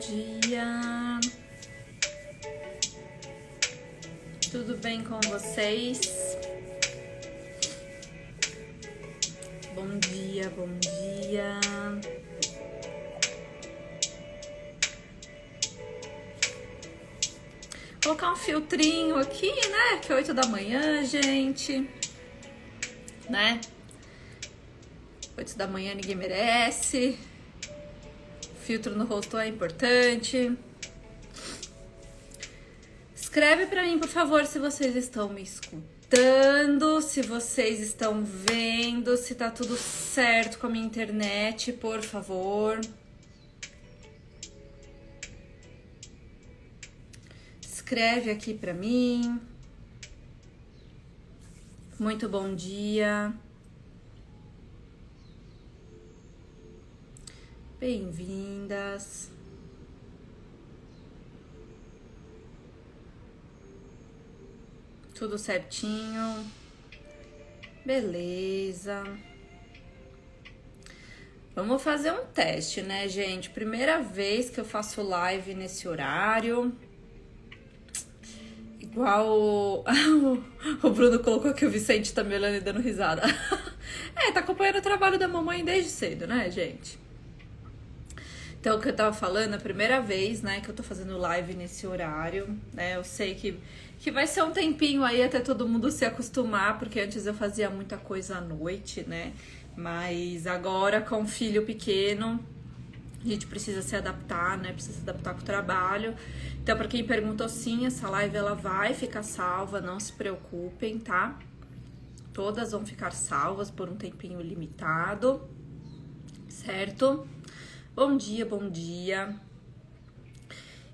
dia. Tudo bem com vocês? Bom dia, bom dia. Vou colocar um filtrinho aqui, né? Que é 8 da manhã, gente. Né? 8 da manhã ninguém merece. Filtro no rosto é importante. Escreve pra mim, por favor, se vocês estão me escutando, se vocês estão vendo, se tá tudo certo com a minha internet, por favor. Escreve aqui pra mim. Muito bom dia. Bem-vindas. Tudo certinho. Beleza. Vamos fazer um teste, né, gente? Primeira vez que eu faço live nesse horário. Igual o Bruno colocou aqui, o Vicente tá me olhando e dando risada. Tá acompanhando o trabalho da mamãe desde cedo, né, gente? Então, o que eu tava falando, a primeira vez, né, que eu tô fazendo live nesse horário, né, eu sei que vai ser um tempinho aí até todo mundo se acostumar, porque antes eu fazia muita coisa à noite, né, mas agora com o filho pequeno, a gente precisa se adaptar, né, precisa se adaptar com o trabalho. Então, pra quem perguntou, sim, essa live ela vai ficar salva, não se preocupem, tá? Todas vão ficar salvas por um tempinho limitado, certo? Bom dia, bom dia.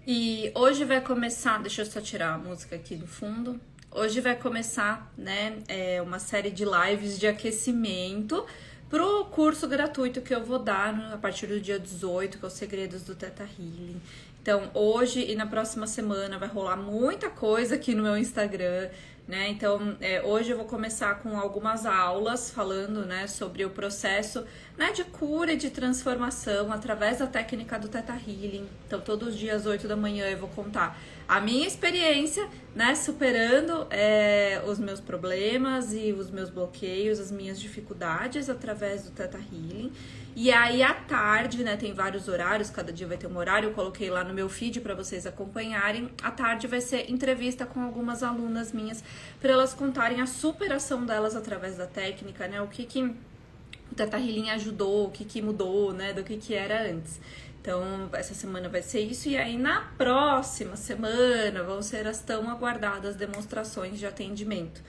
E hoje vai começar, deixa eu só tirar a música aqui do fundo. Hoje vai começar, né, uma série de lives de aquecimento pro curso gratuito que eu vou dar a partir do dia 18, que é os Segredos do Theta Healing. Então, hoje e na próxima semana vai rolar muita coisa aqui no meu Instagram, né? Então, hoje eu vou começar com algumas aulas falando, né, sobre o processo, né, de cura e de transformação através da técnica do Theta Healing. Então, todos os dias, 8 da manhã, eu vou contar a minha experiência, né, superando os meus problemas e os meus bloqueios, as minhas dificuldades através do Theta Healing. E aí, à tarde, né, tem vários horários, cada dia vai ter um horário, eu coloquei lá no meu feed para vocês acompanharem. À tarde vai ser entrevista com algumas alunas minhas, para elas contarem a superação delas através da técnica, né, o que o Theta Healing ajudou, o que mudou, né, do que era antes. Então, essa semana vai ser isso, e aí na próxima semana vão ser as tão aguardadas demonstrações de atendimento.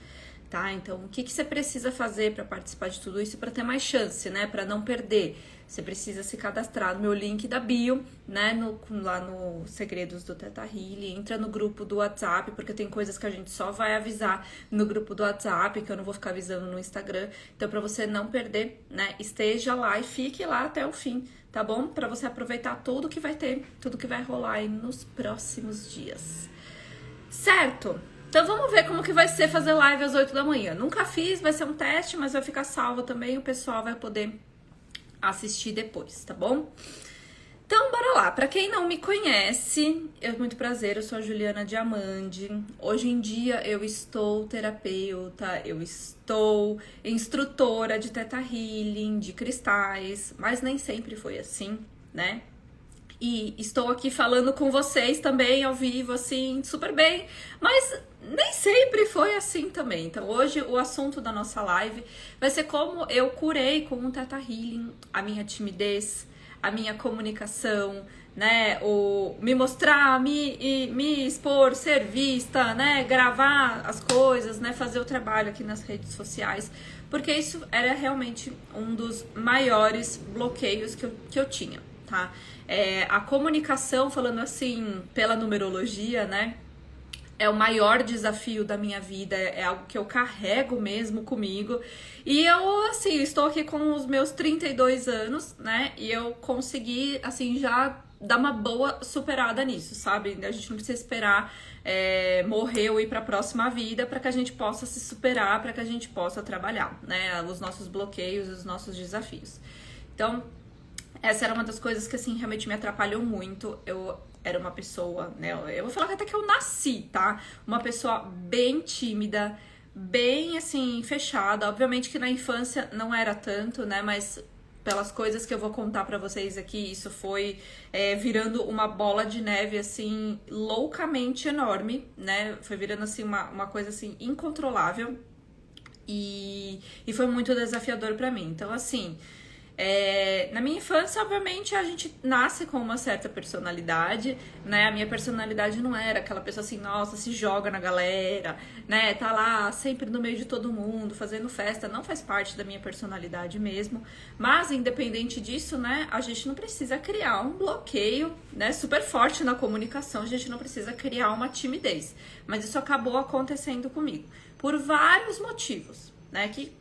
Tá? Então, o que você precisa fazer para participar de tudo isso, para ter mais chance, né? Para não perder. Você precisa se cadastrar no meu link da bio, né? Lá no Segredos do Theta Healing. Entra no grupo do WhatsApp, porque tem coisas que a gente só vai avisar no grupo do WhatsApp, que eu não vou ficar avisando no Instagram. Então, para você não perder, né? Esteja lá e fique lá até o fim, tá bom? Para você aproveitar tudo que vai ter, tudo que vai rolar aí nos próximos dias. Certo? Então vamos ver como que vai ser fazer live às 8 da manhã. Nunca fiz, vai ser um teste, mas vai ficar salvo também. O pessoal vai poder assistir depois, tá bom? Então bora lá. Pra quem não me conhece, muito prazer, eu sou a Juliana Diamandi. Hoje em dia eu estou terapeuta, eu estou instrutora de Theta Healing, de cristais, mas nem sempre foi assim, né? E estou aqui falando com vocês também ao vivo, assim, super bem, mas nem sempre foi assim também. Então hoje o assunto da nossa live vai ser como eu curei com o Theta Healing a minha timidez, a minha comunicação, né, o me mostrar, me expor, ser vista, né, gravar as coisas, né, fazer o trabalho aqui nas redes sociais, porque isso era realmente um dos maiores bloqueios que eu tinha, tá? A comunicação, falando assim, pela numerologia, né, é o maior desafio da minha vida, é algo que eu carrego mesmo comigo. E eu, assim, estou aqui com os meus 32 anos, né, e eu consegui, assim, já dar uma boa superada nisso, sabe? A gente não precisa esperar morrer ou ir para a próxima vida para que a gente possa se superar, para que a gente possa trabalhar, né, os nossos bloqueios, os nossos desafios. Então, Essa era uma das coisas que, assim, realmente me atrapalhou muito. Eu era uma pessoa, né? Eu vou falar que até que eu nasci, tá? Uma pessoa bem tímida, bem, assim, fechada. Obviamente que na infância não era tanto, né? Mas pelas coisas que eu vou contar pra vocês aqui, isso foi virando uma bola de neve, assim, loucamente enorme, né? Foi virando, assim, uma coisa, assim, incontrolável. E foi muito desafiador pra mim. Então, assim... na minha infância, obviamente, a gente nasce com uma certa personalidade, né? A minha personalidade não era aquela pessoa assim, nossa, se joga na galera, né? Tá lá sempre no meio de todo mundo, fazendo festa. Não faz parte da minha personalidade mesmo. Mas, independente disso, né? A gente não precisa criar um bloqueio, né? Super forte na comunicação. A gente não precisa criar uma timidez. Mas isso acabou acontecendo comigo. Por vários motivos, né? Que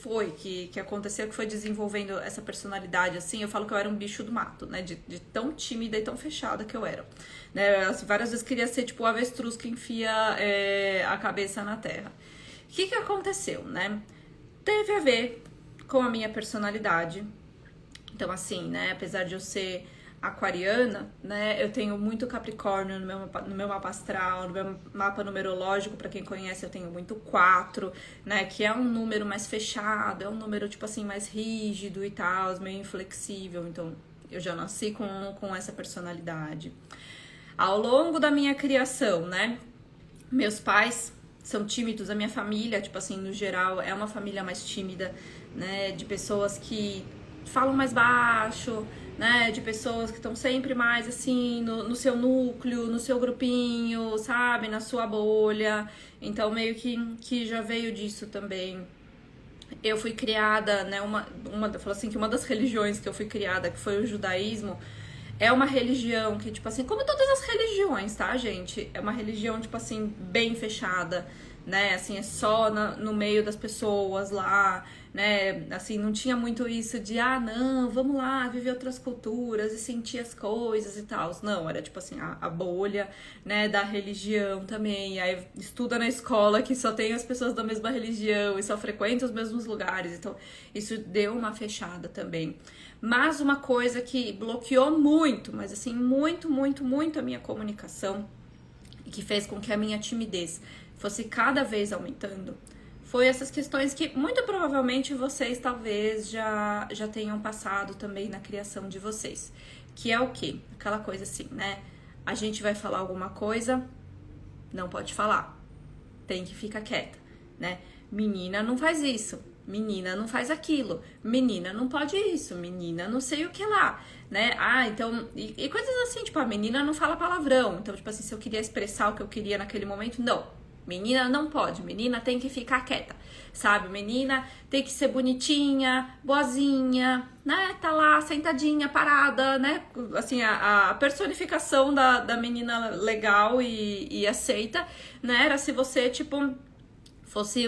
foi que aconteceu, que foi desenvolvendo essa personalidade, assim? Eu falo que eu era um bicho do mato, né? De tão tímida e tão fechada que eu era. Né? Eu, várias vezes queria ser tipo o avestruz que enfia a cabeça na terra. O que aconteceu, né? Teve a ver com a minha personalidade. Então, assim, né? Apesar de eu ser aquariana, né? Eu tenho muito Capricórnio no meu mapa astral, no meu mapa numerológico, pra quem conhece, eu tenho muito 4, né? Que é um número mais fechado, é um número, tipo assim, mais rígido e tal, meio inflexível. Então, eu já nasci com essa personalidade. Ao longo da minha criação, né? Meus pais são tímidos, a minha família, tipo assim, no geral, é uma família mais tímida, né? De pessoas que falam mais baixo, né, de pessoas que estão sempre mais assim no seu núcleo, no seu grupinho, sabe, na sua bolha. Então meio que já veio disso também. Eu fui criada, né, falo assim que uma das religiões que eu fui criada, que foi o judaísmo, é uma religião que, tipo assim, como todas as religiões, tá, gente? É uma religião, tipo assim, bem fechada, né? Assim, é só no meio das pessoas lá, né? Assim, não tinha muito isso de, não, vamos lá, viver outras culturas e sentir as coisas e tal. Não, era tipo assim, a bolha, né, da religião também. E aí estuda na escola que só tem as pessoas da mesma religião e só frequenta os mesmos lugares. Então, isso deu uma fechada também. Mas uma coisa que bloqueou muito, mas assim, muito, muito, muito a minha comunicação e que fez com que a minha timidez fosse cada vez aumentando, foi essas questões que muito provavelmente vocês talvez já tenham passado também na criação de vocês. Que é o quê? Aquela coisa assim, né? A gente vai falar alguma coisa, não pode falar. Tem que ficar quieta, né? Menina não faz isso, menina não faz aquilo, menina não pode isso, menina não sei o que lá, né? Então, e coisas assim, tipo, a menina não fala palavrão. Então, tipo assim, se eu queria expressar o que eu queria naquele momento, não. Menina não pode, menina tem que ficar quieta, sabe? Menina tem que ser bonitinha, boazinha, né? Tá lá sentadinha, parada, né? Assim, a personificação da menina legal e aceita, né? Era se você, tipo, fosse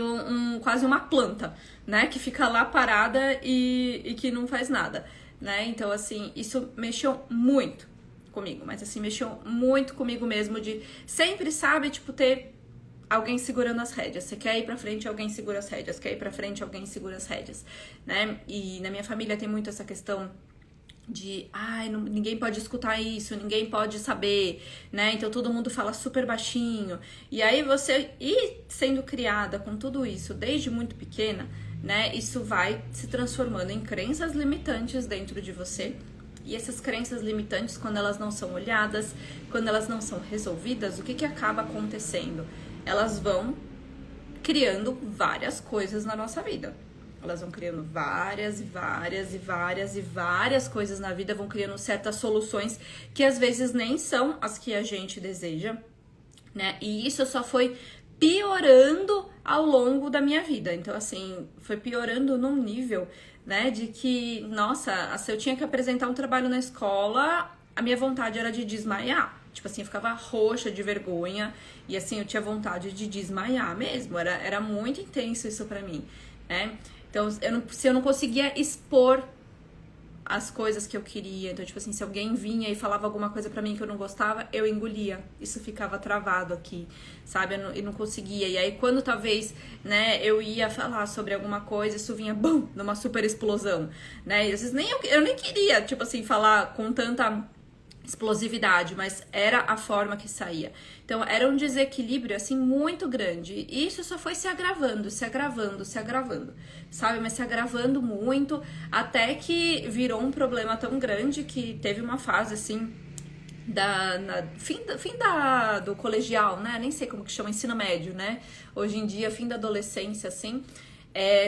quase uma planta, né? Que fica lá parada e que não faz nada, né? Então, assim, isso mexeu muito comigo, mas assim, mexeu muito comigo mesmo de sempre, sabe, tipo, ter alguém segurando as rédeas. Você quer ir pra frente, alguém segura as rédeas. Quer ir pra frente, alguém segura as rédeas, né? E na minha família tem muito essa questão de, ninguém pode escutar isso, ninguém pode saber, né? Então todo mundo fala super baixinho. E aí você ir sendo criada com tudo isso desde muito pequena, né? Isso vai se transformando em crenças limitantes dentro de você. E essas crenças limitantes, quando elas não são olhadas, quando elas não são resolvidas, o que acaba acontecendo? Elas vão criando várias coisas na nossa vida. Elas vão criando várias e várias e várias e várias coisas na vida, vão criando certas soluções que às vezes nem são as que a gente deseja, né? E isso só foi piorando ao longo da minha vida. Então, assim, foi piorando num nível, né, de que, nossa, se eu tinha que apresentar um trabalho na escola, a minha vontade era de desmaiar. Tipo assim, eu ficava roxa de vergonha e assim, eu tinha vontade de desmaiar mesmo. Era muito intenso isso pra mim, né? Então, se eu não conseguia expor as coisas que eu queria. Então, tipo assim, se alguém vinha e falava alguma coisa pra mim que eu não gostava, eu engolia. Isso ficava travado aqui, sabe? Eu não conseguia. E aí, quando talvez, né, eu ia falar sobre alguma coisa, isso vinha, bum, numa super explosão, né? E às vezes eu nem queria, tipo assim, falar com tanta explosividade, mas era a forma que saía. Então era um desequilíbrio assim muito grande. E isso só foi se agravando, se agravando, se agravando, sabe? Mas se agravando muito, até que virou um problema tão grande que teve uma fase assim do colegial, né? Nem sei como que chama, ensino médio, né? Hoje em dia, fim da adolescência, assim.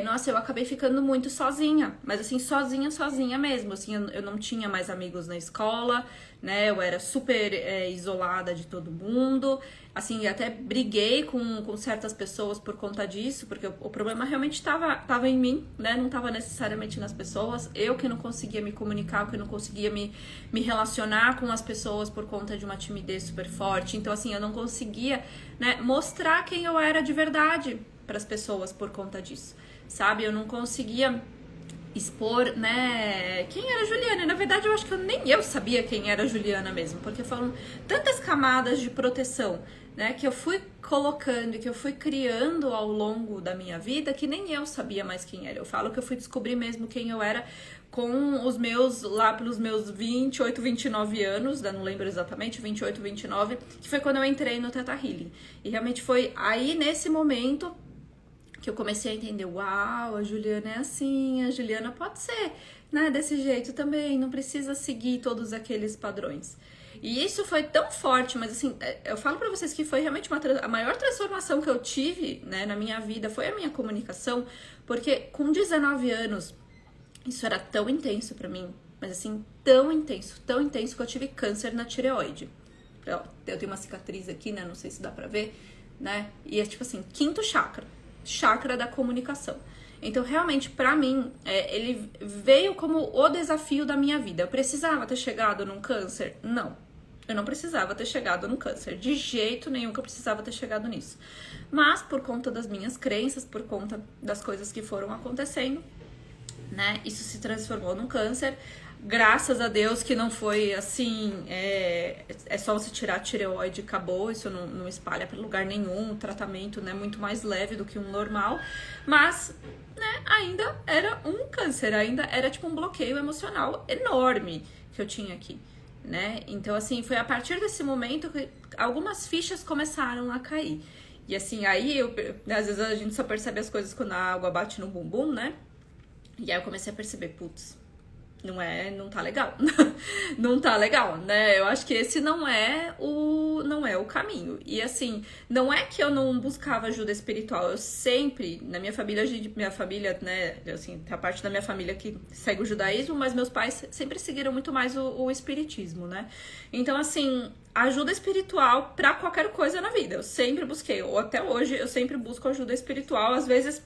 Nossa, eu acabei ficando muito sozinha, mas assim, sozinha mesmo, assim, eu não tinha mais amigos na escola, né, eu era super isolada de todo mundo, assim, até briguei com certas pessoas por conta disso, porque o problema realmente tava em mim, né, não tava necessariamente nas pessoas, eu que não conseguia me comunicar, que não conseguia me relacionar com as pessoas por conta de uma timidez super forte, então assim, eu não conseguia, né, mostrar quem eu era de verdade para as pessoas por conta disso, sabe? Eu não conseguia expor, né, quem era a Juliana. E, na verdade, eu acho que nem eu sabia quem era a Juliana mesmo, porque foram tantas camadas de proteção, né, que eu fui colocando e que eu fui criando ao longo da minha vida, que nem eu sabia mais quem era. Eu falo que eu fui descobrir mesmo quem eu era com os meus, lá pelos meus 28, 29 anos, não lembro exatamente, 28, 29, que foi quando eu entrei no Theta Healing. E realmente foi aí, nesse momento, que eu comecei a entender, uau, a Juliana é assim, a Juliana pode ser, né, desse jeito também, não precisa seguir todos aqueles padrões. E isso foi tão forte, mas assim, eu falo pra vocês que foi realmente a maior transformação que eu tive, né, na minha vida, foi a minha comunicação, porque com 19 anos, isso era tão intenso pra mim, mas assim, tão intenso que eu tive câncer na tireoide. Eu tenho uma cicatriz aqui, né, não sei se dá pra ver, né, e é tipo assim, quinto chakra da comunicação. Então, realmente, pra mim, ele veio como o desafio da minha vida. Eu precisava ter chegado num câncer? Não. Eu não precisava ter chegado num câncer. De jeito nenhum que eu precisava ter chegado nisso. Mas, por conta das minhas crenças, por conta das coisas que foram acontecendo, né, isso se transformou num câncer. Graças a Deus que não foi assim, é só você tirar a tireoide e acabou, isso não espalha para lugar nenhum, o tratamento, né, muito mais leve do que um normal, mas, né, ainda era um câncer, ainda era tipo um bloqueio emocional enorme que eu tinha aqui, né, então assim, foi a partir desse momento que algumas fichas começaram a cair, e assim, aí às vezes a gente só percebe as coisas quando a água bate no bumbum, né, e aí eu comecei a perceber, putz, não tá legal. Não tá legal, né? Eu acho que esse não é o caminho. E assim, não é que eu não buscava ajuda espiritual. Eu sempre, na minha família, né, assim, tem a parte da minha família que segue o judaísmo, mas meus pais sempre seguiram muito mais o espiritismo, né? Então, assim, ajuda espiritual pra qualquer coisa na vida. Eu sempre busquei, ou até hoje, eu sempre busco ajuda espiritual, às vezes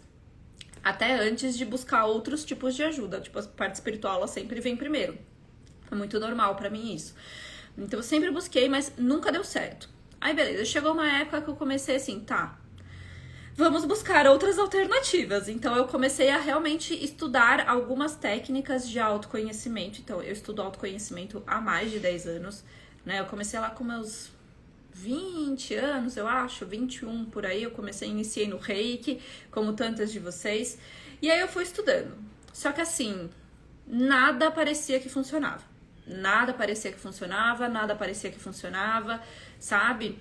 até antes de buscar outros tipos de ajuda. Tipo, a parte espiritual, ela sempre vem primeiro. É muito normal pra mim isso. Então, eu sempre busquei, mas nunca deu certo. Aí, beleza. Chegou uma época que eu comecei assim, tá, vamos buscar outras alternativas. Então, eu comecei a realmente estudar algumas técnicas de autoconhecimento. Então, eu estudo autoconhecimento há mais de 10 anos, né? Eu comecei lá com meus 20 anos, eu acho, 21 por aí, iniciei no Reiki, como tantas de vocês, e aí eu fui estudando. Só que assim, nada parecia que funcionava, sabe?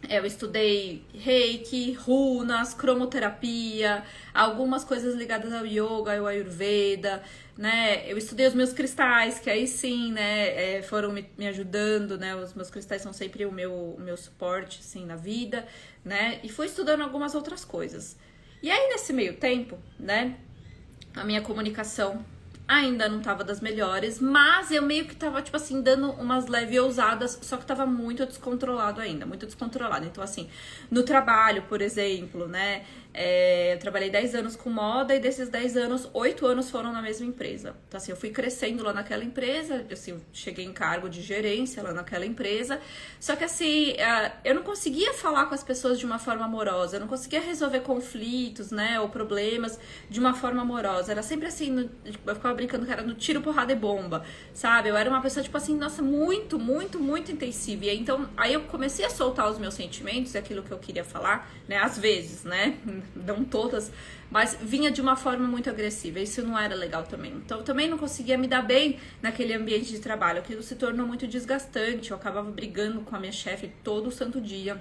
Eu estudei Reiki, runas, cromoterapia, algumas coisas ligadas ao yoga, ao Ayurveda, né? Eu estudei os meus cristais, que aí sim, né, foram me ajudando, né? Os meus cristais são sempre o meu suporte, assim, na vida, né? E fui estudando algumas outras coisas. E aí, nesse meio tempo, né, a minha comunicação ainda não tava das melhores, mas eu meio que tava, tipo assim, dando umas leves ousadas, só que tava muito descontrolado ainda, muito descontrolado. Então, assim, no trabalho, por exemplo, né, Eu trabalhei 10 anos com moda e desses 10 anos, 8 anos foram na mesma empresa. Então, assim, eu fui crescendo lá naquela empresa, assim, eu cheguei em cargo de gerência lá naquela empresa. Só que, assim, eu não conseguia falar com as pessoas de uma forma amorosa, eu não conseguia resolver conflitos, né, ou problemas de uma forma amorosa. Era sempre assim, eu ficava brincando que era no tiro, porrada e bomba, sabe? Eu era uma pessoa, tipo assim, nossa, muito, muito, muito intensiva. E então, aí eu comecei a soltar os meus sentimentos, aquilo que eu queria falar, né, às vezes, né? Não todas, mas vinha de uma forma muito agressiva. Isso não era legal também. Então eu também não conseguia me dar bem naquele ambiente de trabalho. Aquilo se tornou muito desgastante. Eu acabava brigando com a minha chefe todo o santo dia,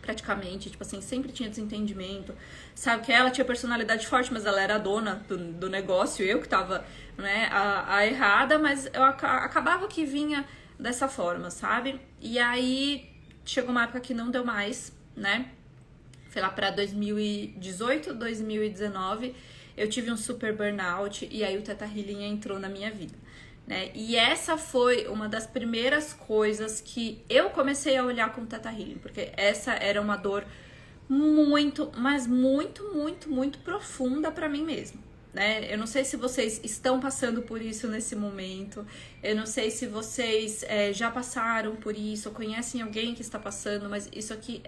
praticamente, tipo assim, sempre tinha desentendimento. Sabe que ela tinha personalidade forte, mas ela era a dona do negócio, eu que tava, né, a errada, mas eu acabava que vinha dessa forma, sabe? E aí chegou uma época que não deu mais, né? Foi lá pra 2018, 2019, eu tive um super burnout e aí o Theta Healing entrou na minha vida, né? E essa foi uma das primeiras coisas que eu comecei a olhar com o Theta Healing, porque essa era uma dor muito, mas muito, muito, muito profunda pra mim mesmo, né? Eu não sei se vocês estão passando por isso nesse momento, eu não sei se vocês já passaram por isso, ou conhecem alguém que está passando, mas isso aqui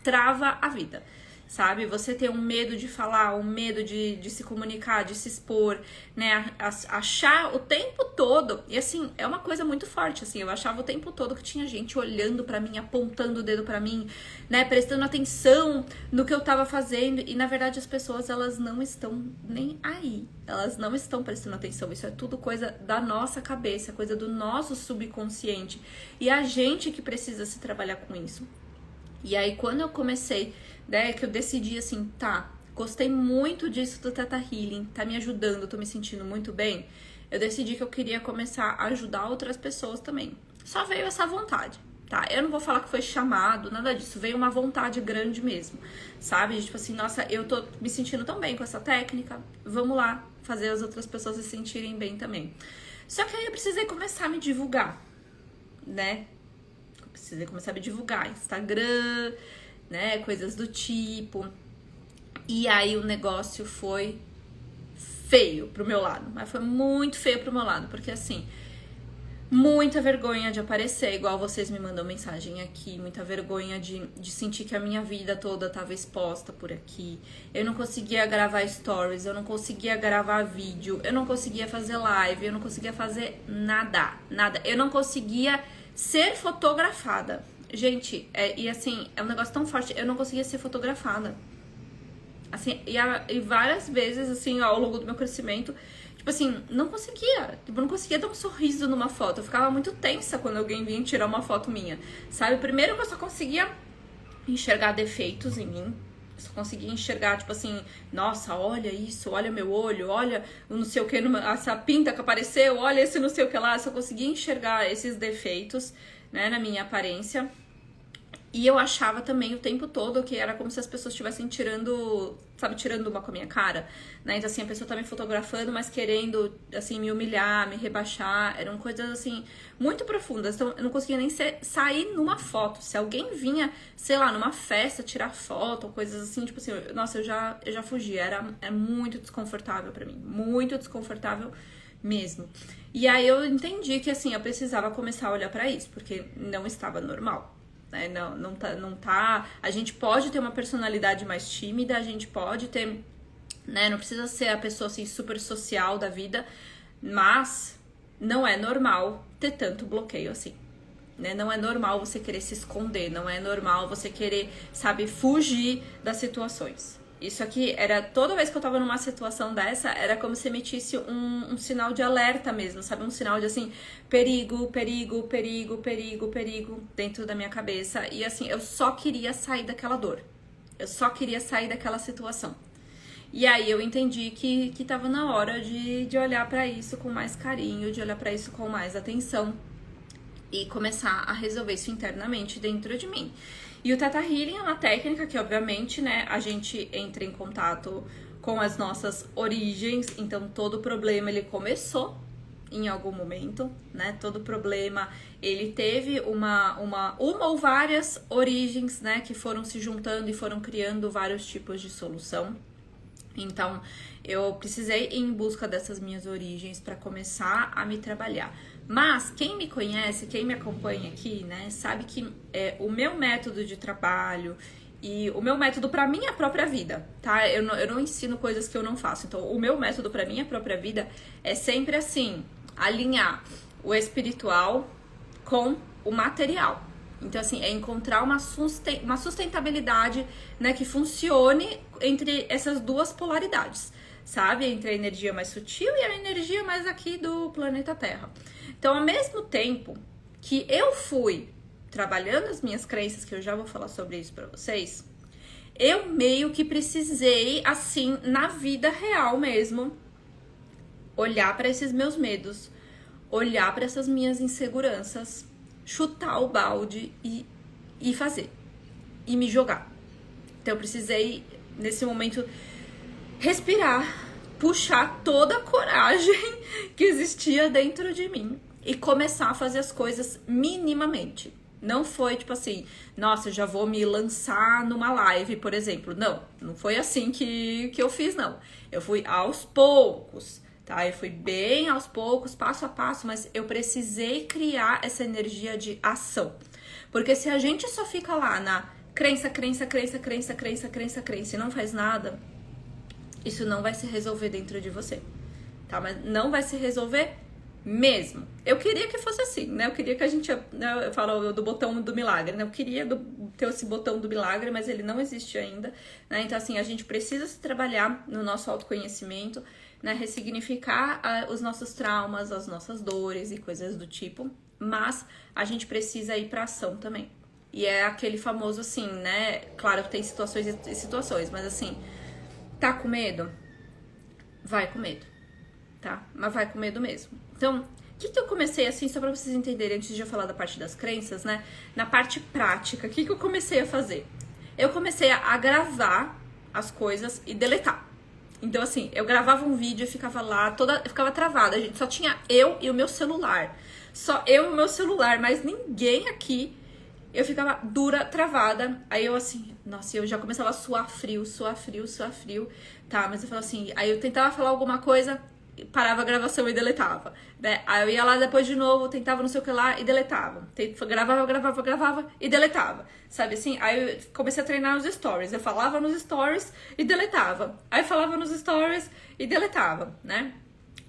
trava a vida, sabe? Você tem um medo de falar, um medo de se comunicar, de se expor, né? Achar o tempo todo, e assim, é uma coisa muito forte, assim, eu achava o tempo todo que tinha gente olhando pra mim, apontando o dedo pra mim, né? Prestando atenção no que eu tava fazendo, e na verdade as pessoas, elas não estão nem aí, elas não estão prestando atenção, isso é tudo coisa da nossa cabeça, coisa do nosso subconsciente, e a gente que precisa se trabalhar com isso. E aí, quando eu comecei, né, que eu decidi assim, tá, gostei muito disso do Theta Healing, tá me ajudando, tô me sentindo muito bem, eu decidi que eu queria começar a ajudar outras pessoas também. Só veio essa vontade, tá? Eu não vou falar que foi chamado, nada disso, veio uma vontade grande mesmo, sabe? Tipo assim, nossa, eu tô me sentindo tão bem com essa técnica, vamos lá fazer as outras pessoas se sentirem bem também. Só que aí eu precisei começar a me divulgar, né? Precisei começar a me divulgar, Instagram, né, coisas do tipo. E aí o negócio foi feio pro meu lado, mas foi muito feio pro meu lado, porque assim, muita vergonha de aparecer, igual vocês me mandam mensagem aqui, muita vergonha de sentir que a minha vida toda tava exposta por aqui. Eu não conseguia gravar stories, eu não conseguia gravar vídeo, eu não conseguia fazer live, eu não conseguia fazer nada, nada. Eu não conseguia ser fotografada. Gente, e assim, é um negócio tão forte, eu não conseguia ser fotografada. Assim, e várias vezes, assim, ao longo do meu crescimento, tipo assim, não conseguia. Tipo, não conseguia dar um sorriso numa foto. Eu ficava muito tensa quando alguém vinha tirar uma foto minha, sabe? Primeiro que eu só conseguia enxergar defeitos em mim. Eu só conseguia enxergar, tipo assim, nossa, olha isso, olha meu olho, olha o não sei o que, essa pinta que apareceu, olha esse não sei o que lá. Eu só conseguia enxergar esses defeitos, né, na minha aparência. E eu achava também o tempo todo que era como se as pessoas estivessem tirando, sabe, tirando uma com a minha cara, né? Então, assim, a pessoa tá me fotografando, mas querendo, assim, me humilhar, me rebaixar. Eram coisas, assim, muito profundas. Então, eu não conseguia nem sair numa foto. Se alguém vinha, sei lá, numa festa, tirar foto, coisas assim, tipo assim, nossa, eu já fugia. Era muito desconfortável pra mim. Muito desconfortável mesmo. E aí eu entendi que, assim, eu precisava começar a olhar pra isso, porque não estava normal. Não tá. A gente pode ter uma personalidade mais tímida, a gente pode ter, né? Não precisa ser a pessoa assim super social da vida, mas não é normal ter tanto bloqueio assim, né? Não é normal você querer se esconder, não é normal você querer, sabe, fugir das situações. Isso aqui era, toda vez que eu tava numa situação dessa, era como se emitisse um sinal de alerta mesmo, sabe? Um sinal de assim, perigo, perigo, perigo, perigo, perigo dentro da minha cabeça. E assim, eu só queria sair daquela dor. Eu só queria sair daquela situação. E aí eu entendi que tava na hora de olhar pra isso com mais carinho, de olhar pra isso com mais atenção e começar a resolver isso internamente dentro de mim. E o Theta Healing é uma técnica que, obviamente, né, a gente entra em contato com as nossas origens, então todo o problema ele começou em algum momento, né? Todo problema, ele teve uma ou várias origens, né? Que foram se juntando e foram criando vários tipos de solução. Então, eu precisei ir em busca dessas minhas origens para começar a me trabalhar. Mas quem me conhece, quem me acompanha aqui, né, sabe que o meu método de trabalho e o meu método para minha própria vida, tá? Eu não ensino coisas que eu não faço. Então, o meu método para minha própria vida é sempre assim, alinhar o espiritual com o material. Então, assim, é encontrar uma sustentabilidade, né, que funcione entre essas duas polaridades, sabe? Entre a energia mais sutil e a energia mais aqui do planeta Terra. Então, ao mesmo tempo que eu fui trabalhando as minhas crenças, que eu já vou falar sobre isso pra vocês, eu meio que precisei, assim, na vida real mesmo, olhar para esses meus medos, olhar para essas minhas inseguranças, chutar o balde e fazer. E me jogar. Então eu precisei, nesse momento, respirar, puxar toda a coragem que existia dentro de mim e começar a fazer as coisas minimamente. Não foi tipo assim, nossa, eu já vou me lançar numa live, por exemplo. Não foi assim que eu fiz, não. Eu fui aos poucos, tá? Eu fui bem aos poucos, passo a passo, mas eu precisei criar essa energia de ação. Porque se a gente só fica lá na crença e não faz nada, isso não vai se resolver dentro de você, tá? Mas não vai se resolver mesmo. Eu queria que fosse assim, né? Eu queria que a gente, né, eu falo do botão do milagre, né? Eu queria ter esse botão do milagre, mas ele não existe ainda, né? Então, assim, a gente precisa se trabalhar no nosso autoconhecimento, né? Ressignificar os nossos traumas, as nossas dores e coisas do tipo, mas a gente precisa ir pra ação também. E é aquele famoso assim, né? Claro que tem situações e situações, mas assim, tá com medo? Vai com medo, tá? Mas vai com medo mesmo. Então, o que eu comecei assim, só pra vocês entenderem, antes de eu falar da parte das crenças, né? Na parte prática, o que eu comecei a fazer? Eu comecei a gravar as coisas e deletar. Então, assim, eu gravava um vídeo e ficava lá, eu ficava travada. A gente só tinha eu e o meu celular. Só eu e o meu celular, mas ninguém aqui. Eu ficava dura, travada. Aí eu assim, nossa, eu já começava a suar frio, tá? Mas eu falava assim, aí eu tentava falar alguma coisa, parava a gravação e deletava, né? Aí eu ia lá depois de novo, tentava não sei o que lá e deletava. Gravava e deletava, sabe assim? Aí eu comecei a treinar os stories. Eu falava nos stories e deletava. Aí eu falava nos stories e deletava, né?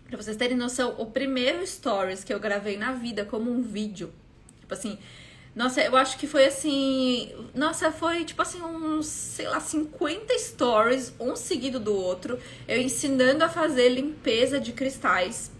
Pra vocês terem noção, o primeiro stories que eu gravei na vida como um vídeo, tipo assim, nossa, eu acho que foi assim, nossa, foi tipo assim uns, sei lá, 50 stories, um seguido do outro, eu ensinando a fazer limpeza de cristais.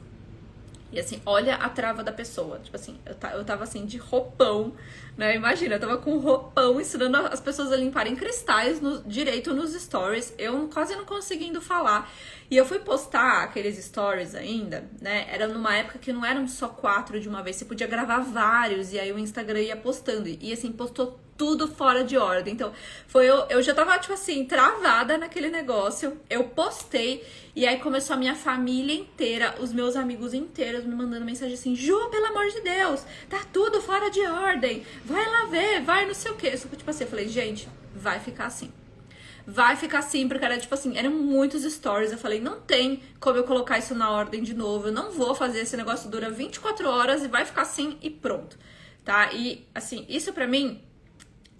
E assim, olha a trava da pessoa, tipo assim, eu tava assim de roupão, né? Imagina, eu tava com roupão ensinando as pessoas a limparem cristais direito nos stories, eu quase não conseguindo falar. E eu fui postar aqueles stories ainda, né? Era numa época que não eram só 4 de uma vez, você podia gravar vários, e aí o Instagram ia postando. E assim, postou tudo fora de ordem. Então, eu já tava, tipo assim, travada naquele negócio. Eu postei, e aí começou a minha família inteira, os meus amigos inteiros me mandando mensagem assim, Ju, pelo amor de Deus, tá tudo fora de ordem. Vai lá ver, vai não sei o quê. Só que, tipo assim, eu falei, gente, vai ficar assim. Vai ficar assim, porque era tipo assim, eram muitos stories. Eu falei, não tem como eu colocar isso na ordem de novo. Eu não vou fazer, esse negócio dura 24 horas e vai ficar assim e pronto, tá? E assim, isso pra mim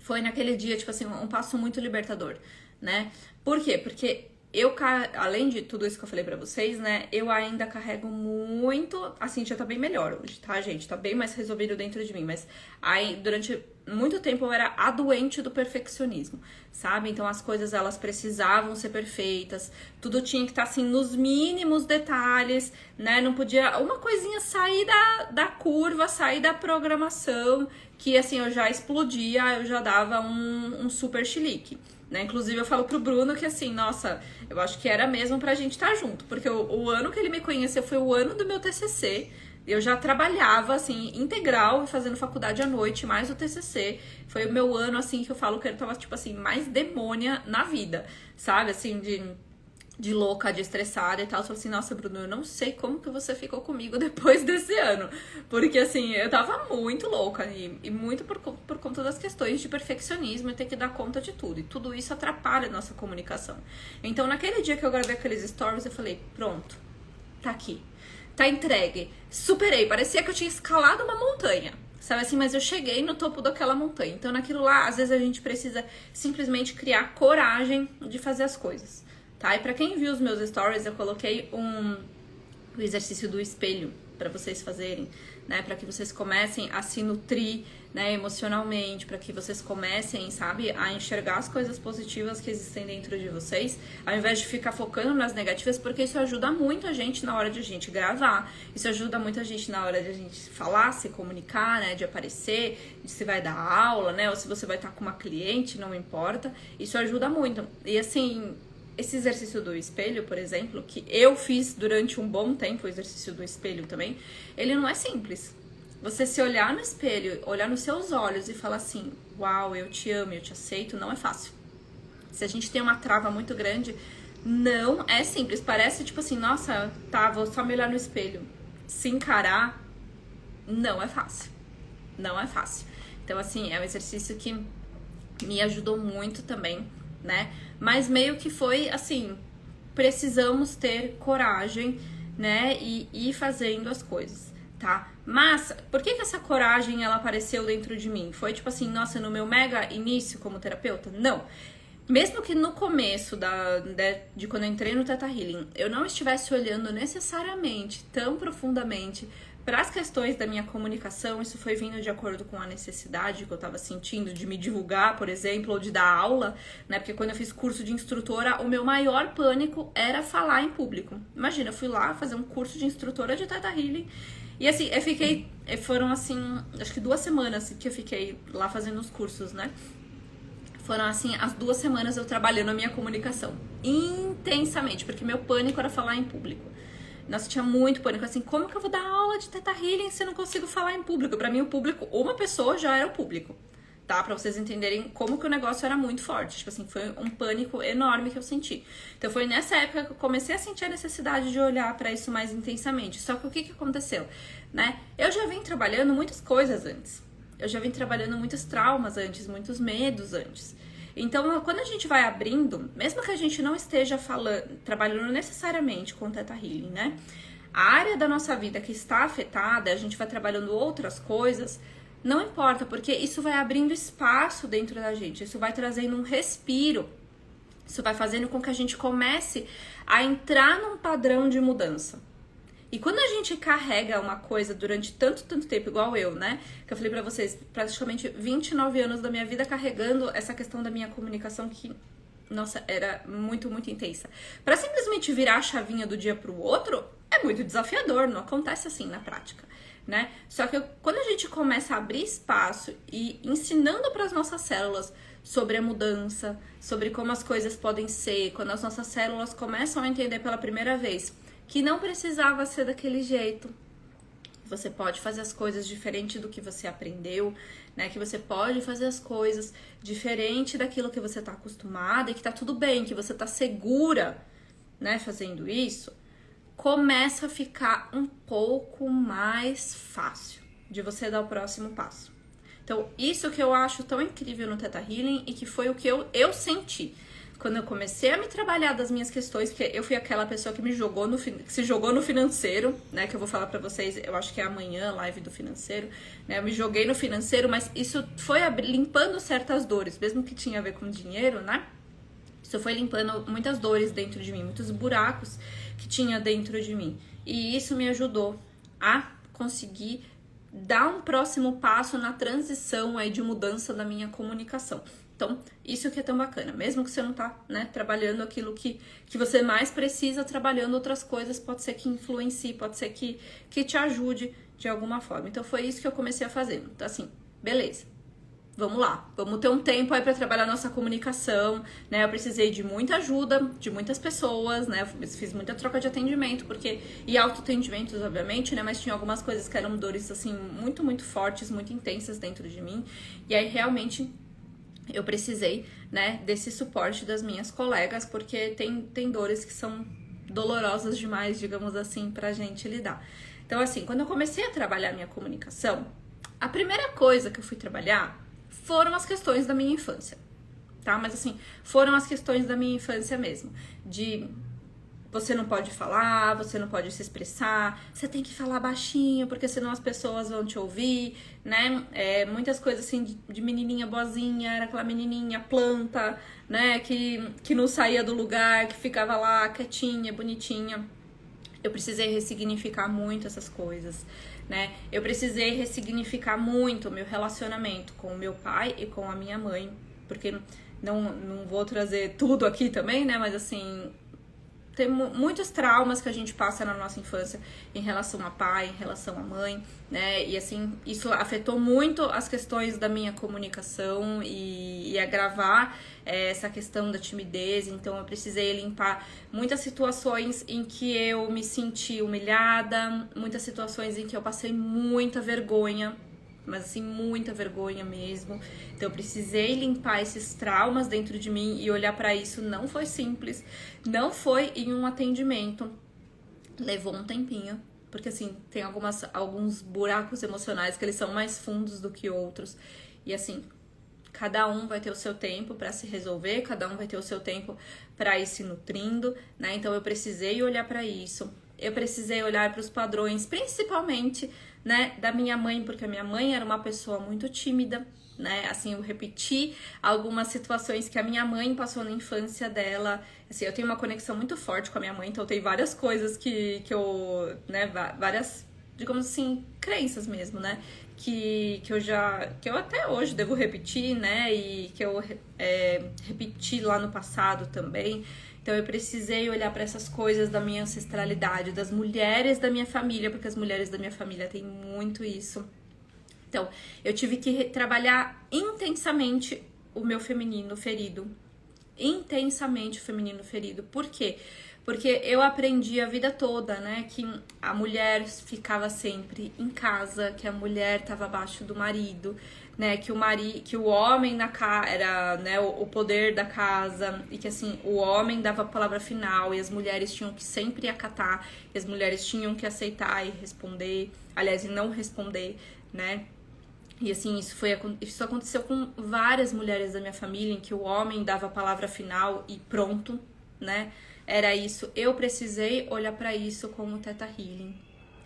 foi naquele dia, tipo assim, um passo muito libertador, né? Por quê? Porque eu, além de tudo isso que eu falei pra vocês, né, eu ainda carrego muito, assim, já tá bem melhor hoje, tá, gente? Tá bem mais resolvido dentro de mim, mas aí, durante muito tempo eu era a doente do perfeccionismo, sabe? Então as coisas, elas precisavam ser perfeitas, tudo tinha que estar, assim, nos mínimos detalhes, né? Não podia uma coisinha sair da curva, sair da programação, que, assim, eu já explodia, eu já dava um super chilique. Né? Inclusive eu falo pro Bruno que assim, nossa, eu acho que era mesmo pra gente estar junto, porque o ano que ele me conheceu foi o ano do meu TCC, eu já trabalhava assim, integral, fazendo faculdade à noite, mais o TCC, foi o meu ano assim, que eu falo que eu tava tipo assim, mais demônia na vida, sabe, assim, de de louca, de estressada e tal. Eu falei assim, nossa, Bruno, eu não sei como que você ficou comigo depois desse ano. Porque, assim, eu tava muito louca e muito por conta das questões de perfeccionismo e ter que dar conta de tudo. E tudo isso atrapalha a nossa comunicação. Então, naquele dia que eu gravei aqueles stories, eu falei, pronto, tá aqui. Tá entregue. Superei. Parecia que eu tinha escalado uma montanha. Sabe assim, mas eu cheguei no topo daquela montanha. Então, naquilo lá, às vezes a gente precisa simplesmente criar coragem de fazer as coisas. Tá? E pra quem viu os meus stories, eu coloquei o exercício do espelho para vocês fazerem, né? Para que vocês comecem a se nutrir, né, emocionalmente, para que vocês comecem, sabe, a enxergar as coisas positivas que existem dentro de vocês, ao invés de ficar focando nas negativas, porque isso ajuda muito a gente na hora de a gente gravar, isso ajuda muito a gente na hora de a gente falar, se comunicar, né, de aparecer, de se vai dar aula, né, ou se você vai estar com uma cliente, não importa, isso ajuda muito. E assim, esse exercício do espelho, por exemplo, que eu fiz durante um bom tempo, o exercício do espelho também, ele não é simples. Você se olhar no espelho, olhar nos seus olhos e falar assim, uau, eu te amo, eu te aceito, não é fácil. Se a gente tem uma trava muito grande, não é simples. Parece tipo assim, nossa, tá, vou só me olhar no espelho. Se encarar, não é fácil. Não é fácil. Então, assim, é um exercício que me ajudou muito também, né? Mas meio que foi assim, precisamos ter coragem, né? E ir fazendo as coisas, tá? Mas, por que essa coragem, ela apareceu dentro de mim? Foi tipo assim, nossa, no meu mega início como terapeuta? Não. Mesmo que no começo de quando eu entrei no Theta Healing, eu não estivesse olhando necessariamente, tão profundamente, para as questões da minha comunicação, isso foi vindo de acordo com a necessidade que eu estava sentindo de me divulgar, por exemplo, ou de dar aula, né? Porque quando eu fiz curso de instrutora, o meu maior pânico era falar em público. Imagina, eu fui lá fazer um curso de instrutora de Theta Healing e assim, foram assim, acho que 2 semanas que eu fiquei lá fazendo os cursos, né? Foram assim, as 2 semanas eu trabalhando a minha comunicação intensamente, porque meu pânico era falar em público. Nossa, tinha muito pânico, assim, como que eu vou dar aula de Theta Healing se eu não consigo falar em público? Pra mim, o público, uma pessoa já era o público, tá? Pra vocês entenderem como que o negócio era muito forte. Tipo assim, foi um pânico enorme que eu senti. Então, foi nessa época que eu comecei a sentir a necessidade de olhar pra isso mais intensamente. Só que o que aconteceu, né? Eu já vim trabalhando muitas coisas antes. Eu já vim trabalhando muitos traumas antes, muitos medos antes. Então, quando a gente vai abrindo, mesmo que a gente não esteja trabalhando necessariamente com Theta Healing, né? A área da nossa vida que está afetada, a gente vai trabalhando outras coisas, não importa, porque isso vai abrindo espaço dentro da gente, isso vai trazendo um respiro, isso vai fazendo com que a gente comece a entrar num padrão de mudança. E quando a gente carrega uma coisa durante tanto tempo, igual eu, né? Que eu falei pra vocês, praticamente 29 anos da minha vida carregando essa questão da minha comunicação que, nossa, era muito intensa. Pra simplesmente virar a chavinha do dia pro outro, é muito desafiador, não acontece assim na prática, né? Só que quando a gente começa a abrir espaço e ensinando pras nossas células sobre a mudança, sobre como as coisas podem ser, quando as nossas células começam a entender pela primeira vez que não precisava ser daquele jeito. Você pode fazer as coisas diferente do que você aprendeu, né? Que você pode fazer as coisas diferente daquilo que você está acostumada e que tá tudo bem, que você tá segura, né? Fazendo isso, começa a ficar um pouco mais fácil de você dar o próximo passo. Então, isso que eu acho tão incrível no Theta Healing e que foi o que eu senti. Quando eu comecei a me trabalhar das minhas questões, porque eu fui aquela pessoa que se jogou no financeiro, né? Que eu vou falar pra vocês, eu acho que é amanhã a live do financeiro, né? Eu me joguei no financeiro, mas isso foi limpando certas dores, mesmo que tinha a ver com dinheiro, né? Isso foi limpando muitas dores dentro de mim, muitos buracos que tinha dentro de mim. E isso me ajudou a conseguir dar um próximo passo na transição aí de mudança da minha comunicação. Então, isso que é tão bacana. Mesmo que você não tá, né, trabalhando aquilo que você mais precisa, trabalhando outras coisas, pode ser que influencie, pode ser que te ajude de alguma forma. Então, foi isso que eu comecei a fazer. Então, assim, beleza. Vamos lá. Vamos ter um tempo aí pra trabalhar nossa comunicação, né? Eu precisei de muita ajuda, de muitas pessoas, né? Eu fiz muita troca de atendimento, e autoatendimentos, obviamente, né? Mas tinha algumas coisas que eram dores, assim, muito fortes, muito intensas dentro de mim. E aí, realmente, eu precisei, né, desse suporte das minhas colegas, porque tem dores que são dolorosas demais, digamos assim, pra gente lidar. Então, assim, quando eu comecei a trabalhar minha comunicação, a primeira coisa que eu fui trabalhar foram as questões da minha infância, tá? Mas, assim, foram as questões da minha infância mesmo, de você não pode falar, você não pode se expressar, você tem que falar baixinho, porque senão as pessoas vão te ouvir, né? Muitas coisas assim de menininha boazinha, era aquela menininha planta, né? Que não saía do lugar, que ficava lá quietinha, bonitinha. Eu precisei ressignificar muito essas coisas, né? Eu precisei ressignificar muito o meu relacionamento com o meu pai e com a minha mãe, porque não vou trazer tudo aqui também, né? Mas assim, tem muitos traumas que a gente passa na nossa infância em relação a pai, em relação a mãe, né? E assim, isso afetou muito as questões da minha comunicação e agravar essa questão da timidez. Então eu precisei limpar muitas situações em que eu me senti humilhada, muitas situações em que eu passei muita vergonha, mas assim, muita vergonha mesmo. Então eu precisei limpar esses traumas dentro de mim e olhar pra isso. Não foi simples, não foi em um atendimento, levou um tempinho, porque assim, tem alguns buracos emocionais que eles são mais fundos do que outros, e assim, cada um vai ter o seu tempo para se resolver, cada um vai ter o seu tempo para ir se nutrindo, né? Então eu precisei olhar para isso. Eu precisei olhar para os padrões, principalmente, né, da minha mãe, porque a minha mãe era uma pessoa muito tímida, né? Assim, eu repeti algumas situações que a minha mãe passou na infância dela. Assim, eu tenho uma conexão muito forte com a minha mãe, então tem várias coisas que eu, né, várias, digamos assim, crenças mesmo, né? Que eu até hoje devo repetir, né? E que eu repeti lá no passado também. Então eu precisei olhar para essas coisas da minha ancestralidade, das mulheres da minha família, porque as mulheres da minha família têm muito isso. Então, eu tive que trabalhar intensamente o meu feminino ferido. Intensamente o feminino ferido. Por quê? Porque eu aprendi a vida toda, né, que a mulher ficava sempre em casa, que a mulher estava abaixo do marido, né, que o homem na casa era, né, o poder da casa, e que assim, o homem dava a palavra final e as mulheres tinham que sempre acatar, e as mulheres tinham que aceitar e responder, aliás, e não responder, né? E assim, isso aconteceu com várias mulheres da minha família, em que o homem dava a palavra final e pronto, né? Era isso. Eu precisei olhar pra isso como Theta Healing,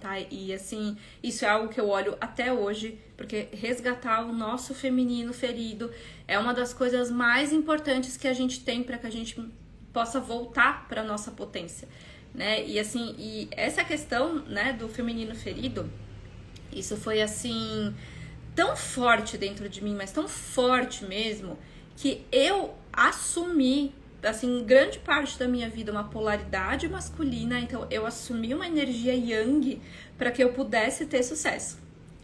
tá? E assim, isso é algo que eu olho até hoje, porque resgatar o nosso feminino ferido é uma das coisas mais importantes que a gente tem para que a gente possa voltar para nossa potência, né? E assim, e essa questão, né, do feminino ferido, isso foi assim tão forte dentro de mim, mas tão forte mesmo, que eu assumi, assim, grande parte da minha vida, uma polaridade masculina. Então eu assumi uma energia yang para que eu pudesse ter sucesso,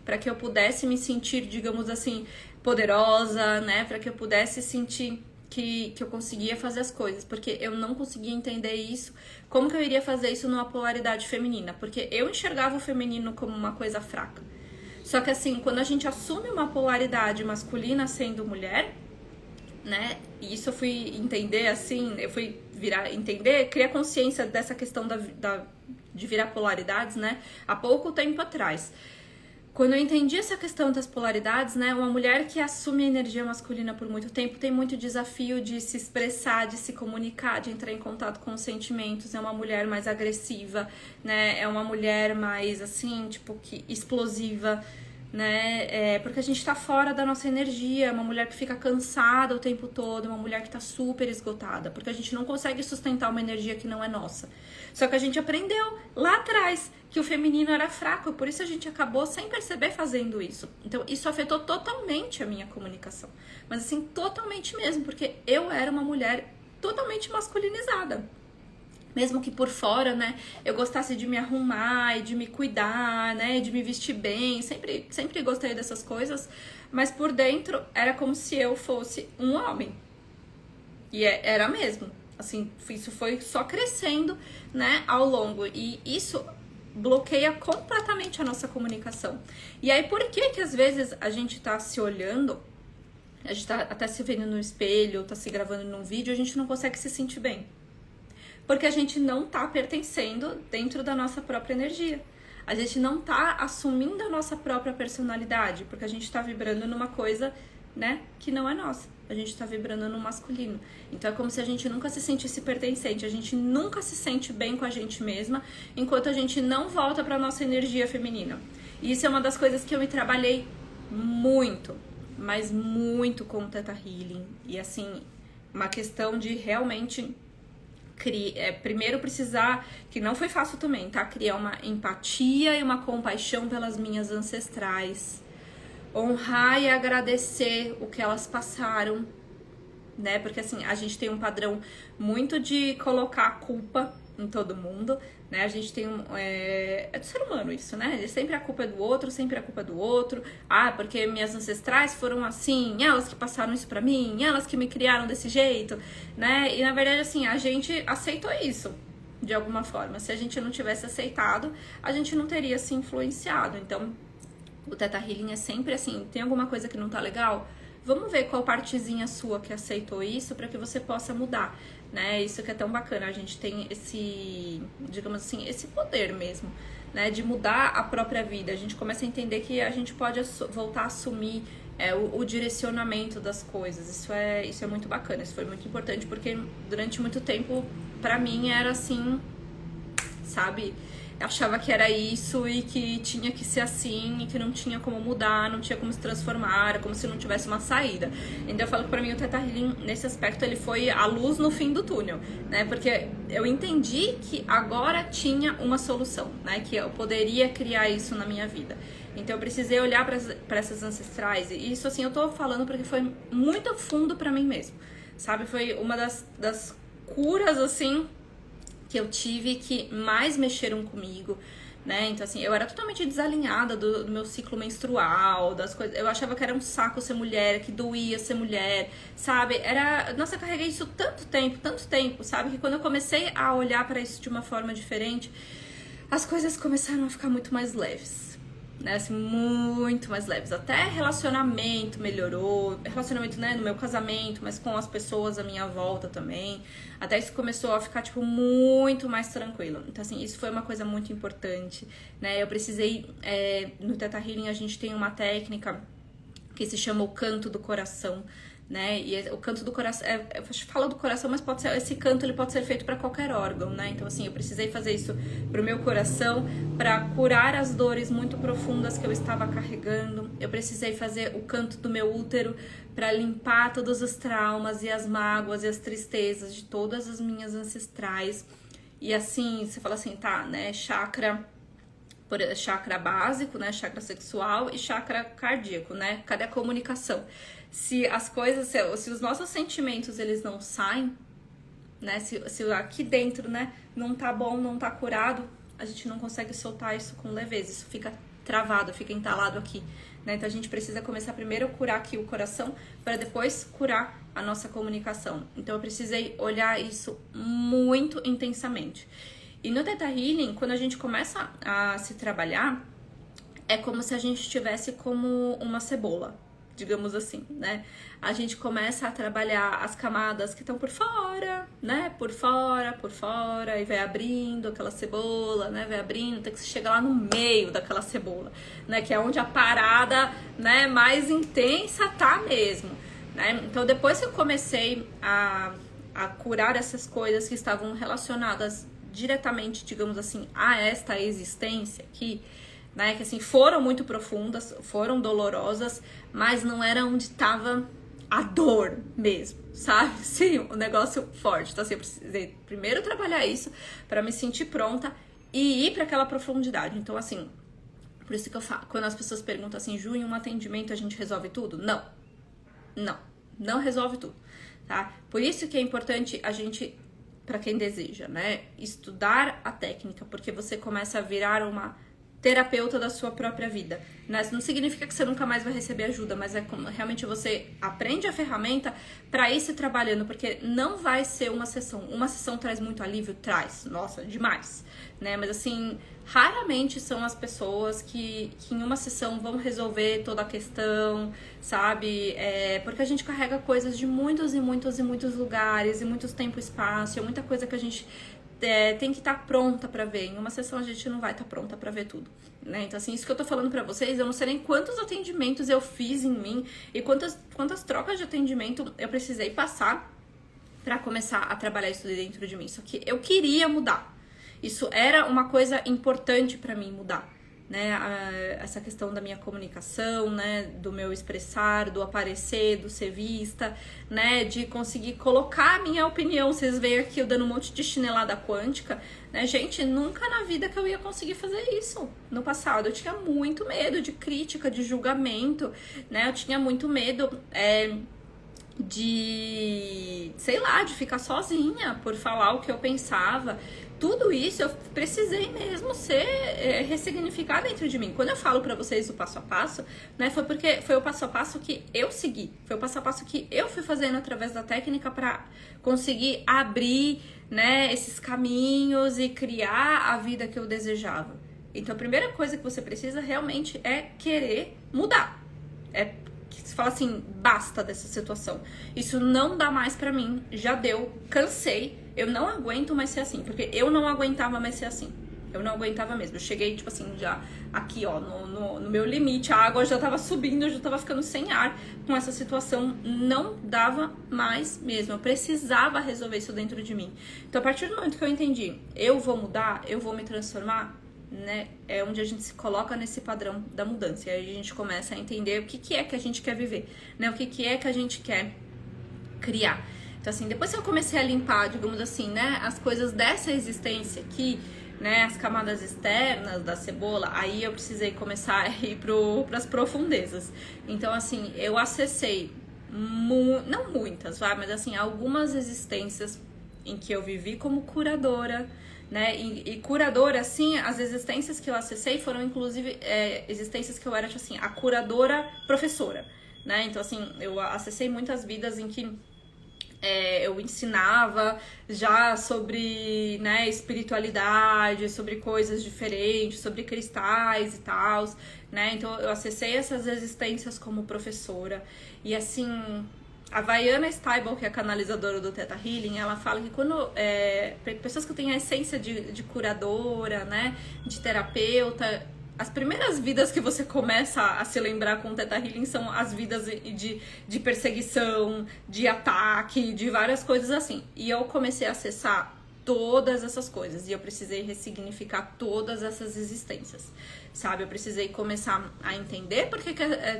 para que eu pudesse me sentir, digamos assim, poderosa, né, para que eu pudesse sentir que eu conseguia fazer as coisas, porque eu não conseguia entender isso, como que eu iria fazer isso numa polaridade feminina, porque eu enxergava o feminino como uma coisa fraca. Só que assim, quando a gente assume uma polaridade masculina sendo mulher, né, e isso eu fui entender assim, eu fui entender, criar consciência dessa questão de virar polaridades, né, há pouco tempo atrás. Quando eu entendi essa questão das polaridades, né, uma mulher que assume a energia masculina por muito tempo tem muito desafio de se expressar, de se comunicar, de entrar em contato com os sentimentos. É uma mulher mais agressiva, né, é uma mulher mais, assim, tipo, que explosiva, né, porque a gente tá fora da nossa energia, é uma mulher que fica cansada o tempo todo, uma mulher que tá super esgotada, porque a gente não consegue sustentar uma energia que não é nossa. Só que a gente aprendeu lá atrás que o feminino era fraco, por isso a gente acabou sem perceber fazendo isso. Então isso afetou totalmente a minha comunicação, mas assim, totalmente mesmo, porque eu era uma mulher totalmente masculinizada. Mesmo que por fora, né, eu gostasse de me arrumar e de me cuidar, né, de me vestir bem, sempre gostei dessas coisas, mas por dentro era como se eu fosse um homem. E era mesmo, assim, isso foi só crescendo, né, ao longo, e isso bloqueia completamente a nossa comunicação. E aí, por que às vezes a gente tá se olhando, a gente tá até se vendo no espelho, tá se gravando num vídeo, a gente não consegue se sentir bem. Porque a gente não tá pertencendo dentro da nossa própria energia. A gente não tá assumindo a nossa própria personalidade, porque a gente tá vibrando numa coisa, né, que não é nossa. A gente tá vibrando no masculino. Então é como se a gente nunca se sentisse pertencente, a gente nunca se sente bem com a gente mesma, enquanto a gente não volta pra nossa energia feminina. E isso é uma das coisas que eu me trabalhei muito, mas muito com o Theta Healing. E assim, uma questão de realmente primeiro precisar, que não foi fácil também, tá? Criar uma empatia e uma compaixão pelas minhas ancestrais. Honrar e agradecer o que elas passaram, né? Porque assim, a gente tem um padrão muito de colocar a culpa em todo mundo, né? A gente tem é do ser humano isso, né? Sempre a culpa é do outro, sempre a culpa é do outro. Ah, porque minhas ancestrais foram assim, elas que passaram isso pra mim, elas que me criaram desse jeito, né? E na verdade, assim, a gente aceitou isso de alguma forma. Se a gente não tivesse aceitado, a gente não teria se influenciado. Então, o Theta Healing é sempre assim, tem alguma coisa que não tá legal? Vamos ver qual partezinha sua que aceitou isso para que você possa mudar, né? Isso que é tão bacana, a gente tem esse, digamos assim, esse poder mesmo, né? De mudar a própria vida. A gente começa a entender que a gente pode voltar a assumir o direcionamento das coisas. Isso é muito bacana, isso foi muito importante, porque durante muito tempo, pra mim, era assim, sabe? Eu achava que era isso e que tinha que ser assim e que não tinha como mudar, não tinha como se transformar, era como se não tivesse uma saída. Então eu falo que pra mim o Theta Healing, nesse aspecto, ele foi a luz no fim do túnel, né? Porque eu entendi que agora tinha uma solução, né? Que eu poderia criar isso na minha vida. Então eu precisei olhar pra essas ancestrais, e isso assim eu tô falando porque foi muito fundo pra mim mesmo, sabe? Foi uma das curas, assim, que eu tive que mais mexeram comigo, né? Então, assim, eu era totalmente desalinhada do meu ciclo menstrual, das coisas. Eu achava que era um saco ser mulher, que doía ser mulher, sabe? Nossa, eu carreguei isso tanto tempo, sabe? Que quando eu comecei a olhar pra isso de uma forma diferente, as coisas começaram a ficar muito mais leves. Né, assim, muito mais leves. Até relacionamento melhorou. Relacionamento, né, no meu casamento, mas com as pessoas à minha volta também. Até isso começou a ficar, tipo, muito mais tranquilo. Então, assim, isso foi uma coisa muito importante, né? Eu precisei... no Theta Healing a gente tem uma técnica que se chama o canto do coração, né? E o canto do coração, fala do coração, mas pode ser, esse canto ele pode ser feito para qualquer órgão, né? Então assim, eu precisei fazer isso pro meu coração para curar as dores muito profundas que eu estava carregando. Eu precisei fazer o canto do meu útero para limpar todos os traumas e as mágoas e as tristezas de todas as minhas ancestrais. E assim, você fala assim, tá, né? Chakra básico, né? Chakra sexual e chakra cardíaco, né? Cadê a comunicação? Se as coisas, se os nossos sentimentos eles não saem, né? Se aqui dentro, né, não tá bom, não tá curado, a gente não consegue soltar isso com leveza. Isso fica travado, fica entalado aqui, né? Então a gente precisa começar primeiro a curar aqui o coração para depois curar a nossa comunicação. Então eu precisei olhar isso muito intensamente. E no Theta Healing, quando a gente começa a se trabalhar, é como se a gente estivesse como uma cebola, digamos assim, né? A gente começa a trabalhar as camadas que estão por fora, né? Por fora, e vai abrindo aquela cebola, né? Vai abrindo, até que você chega lá no meio daquela cebola, né? Que é onde a parada, né, mais intensa tá mesmo, né? Então, depois que eu comecei a curar essas coisas que estavam relacionadas diretamente, digamos assim, a esta existência aqui, né, que assim, foram muito profundas, foram dolorosas, mas não era onde estava a dor mesmo, sabe? Sim, um negócio forte. Então assim, eu precisei primeiro trabalhar isso para me sentir pronta e ir para aquela profundidade. Então assim, por isso que eu falo, quando as pessoas perguntam assim, Ju, em um atendimento a gente resolve tudo? Não resolve tudo, tá? Por isso que é importante a gente, para quem deseja, né, estudar a técnica, porque você começa a virar uma terapeuta da sua própria vida, né? Não significa que você nunca mais vai receber ajuda, mas é como realmente você aprende a ferramenta para ir se trabalhando, porque não vai ser uma sessão. Uma sessão traz muito alívio? Traz, nossa, demais, né? Mas assim, raramente são as pessoas que em uma sessão vão resolver toda a questão, sabe? Porque a gente carrega coisas de muitos e muitos e muitos lugares, e muitos tempo e espaço, é muita coisa que a gente tem que estar pronta pra ver. Em uma sessão a gente não vai estar pronta pra ver tudo, né? Então assim, isso que eu tô falando pra vocês, eu não sei nem quantos atendimentos eu fiz em mim e quantas trocas de atendimento eu precisei passar pra começar a trabalhar isso dentro de mim. Só que eu queria mudar. Isso era uma coisa importante pra mim mudar, né? Essa questão da minha comunicação, né? Do meu expressar, do aparecer, do ser vista, né? De conseguir colocar a minha opinião. Vocês veem aqui eu dando um monte de chinelada quântica, né? Gente, nunca na vida que eu ia conseguir fazer isso. No passado eu tinha muito medo de crítica, de julgamento, né? Eu tinha muito medo de, sei lá, de ficar sozinha por falar o que eu pensava. Tudo isso eu precisei mesmo ressignificar dentro de mim. Quando eu falo pra vocês o passo a passo, né, foi porque foi o passo a passo que eu segui. Foi o passo a passo que eu fui fazendo através da técnica pra conseguir abrir, né, esses caminhos e criar a vida que eu desejava. Então a primeira coisa que você precisa realmente é querer mudar. Você fala assim, basta dessa situação. Isso não dá mais pra mim, já deu, cansei. Eu não aguento mais ser assim, porque eu não aguentava mais ser assim. Eu não aguentava mesmo. Eu cheguei, tipo assim, já aqui, ó, no meu limite. A água já tava subindo, eu já tava ficando sem ar com essa situação. Não dava mais mesmo. Eu precisava resolver isso dentro de mim. Então, a partir do momento que eu entendi, eu vou mudar, eu vou me transformar, né? É onde a gente se coloca nesse padrão da mudança. E aí a gente começa a entender o que é que a gente quer viver, né? O que é que a gente quer criar. Então, assim, depois que eu comecei a limpar, digamos assim, né, as coisas dessa existência aqui, né, as camadas externas da cebola, aí eu precisei começar a ir pras profundezas. Então, assim, eu acessei, não muitas, mas assim, algumas existências em que eu vivi como curadora, né, e curadora, assim, as existências que eu acessei foram, inclusive, existências que eu era, tipo assim, a curadora professora, né, então, assim, eu acessei muitas vidas em que eu ensinava já sobre, né, espiritualidade, sobre coisas diferentes, sobre cristais e tal, né? Então eu acessei essas existências como professora. E assim, a Vaiana Steibel, que é a canalizadora do Theta Healing, ela fala que quando pessoas que têm a essência de curadora, né, de terapeuta, as primeiras vidas que você começa a se lembrar com o Theta Healing são as vidas de perseguição, de ataque, de várias coisas assim. E eu comecei a acessar todas essas coisas. E eu precisei ressignificar todas essas existências, sabe? Eu precisei começar a entender porque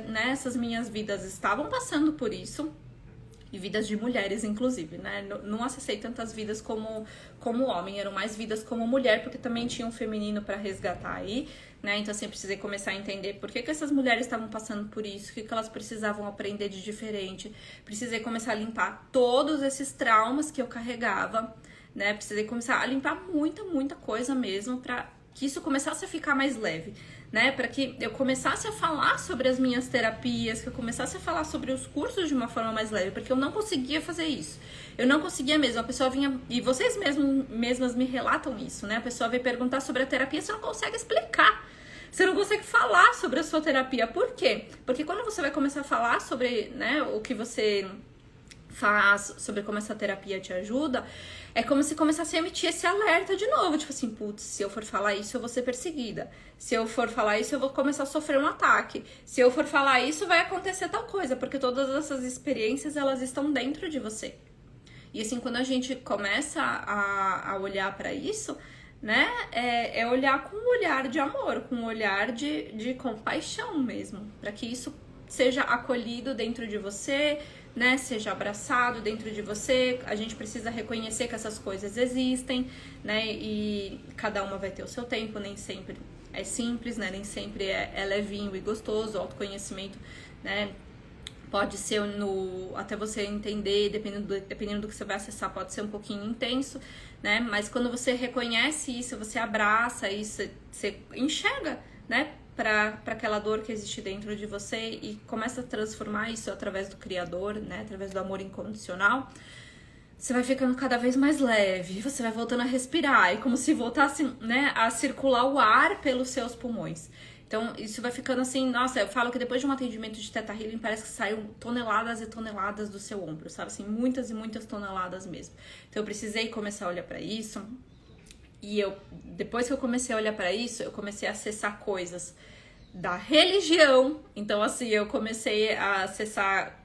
né, essas minhas vidas estavam passando por isso. E vidas de mulheres, inclusive, né? Não acessei tantas vidas como homem, eram mais vidas como mulher, porque também tinha um feminino para resgatar aí, né? Então, assim, precisei começar a entender por que essas mulheres estavam passando por isso, o que elas precisavam aprender de diferente. Precisei começar a limpar todos esses traumas que eu carregava, né? Precisei começar a limpar muita coisa mesmo para que isso começasse a ficar mais leve, né? Para que eu começasse a falar sobre as minhas terapias, que eu começasse a falar sobre os cursos de uma forma mais leve, porque eu não conseguia fazer isso. Eu não conseguia mesmo. A pessoa vinha, e vocês mesmas me relatam isso, né? A pessoa vem perguntar sobre a terapia, você não consegue explicar. Você não consegue falar sobre a sua terapia. Por quê? Porque quando você vai começar a falar sobre, né, o que você faz, sobre como essa terapia te ajuda, é como se começasse a emitir esse alerta de novo, tipo assim, putz, se eu for falar isso, eu vou ser perseguida. Se eu for falar isso, eu vou começar a sofrer um ataque. Se eu for falar isso, vai acontecer tal coisa, porque todas essas experiências, elas estão dentro de você. E assim, quando a gente começa a olhar pra isso, né, é olhar com um olhar de amor, com um olhar de compaixão mesmo, para que isso seja acolhido dentro de você, né, seja abraçado dentro de você. A gente precisa reconhecer que essas coisas existem, né, e cada uma vai ter o seu tempo, nem sempre é simples, né, nem sempre é levinho e gostoso. O autoconhecimento, né, pode ser até você entender, dependendo do que você vai acessar, pode ser um pouquinho intenso, né, mas quando você reconhece isso, você abraça isso, você enxerga, né, para aquela dor que existe dentro de você e começa a transformar isso através do Criador, né, através do amor incondicional, você vai ficando cada vez mais leve, você vai voltando a respirar, é como se voltasse, né, a circular o ar pelos seus pulmões. Então, isso vai ficando assim, nossa, eu falo que depois de um atendimento de Theta Healing, parece que saíram toneladas e toneladas do seu ombro, sabe? Assim, muitas e muitas toneladas mesmo. Então, eu precisei começar a olhar pra isso. E depois que eu comecei a olhar pra isso, eu comecei a acessar coisas da religião. Então, assim, eu comecei a acessar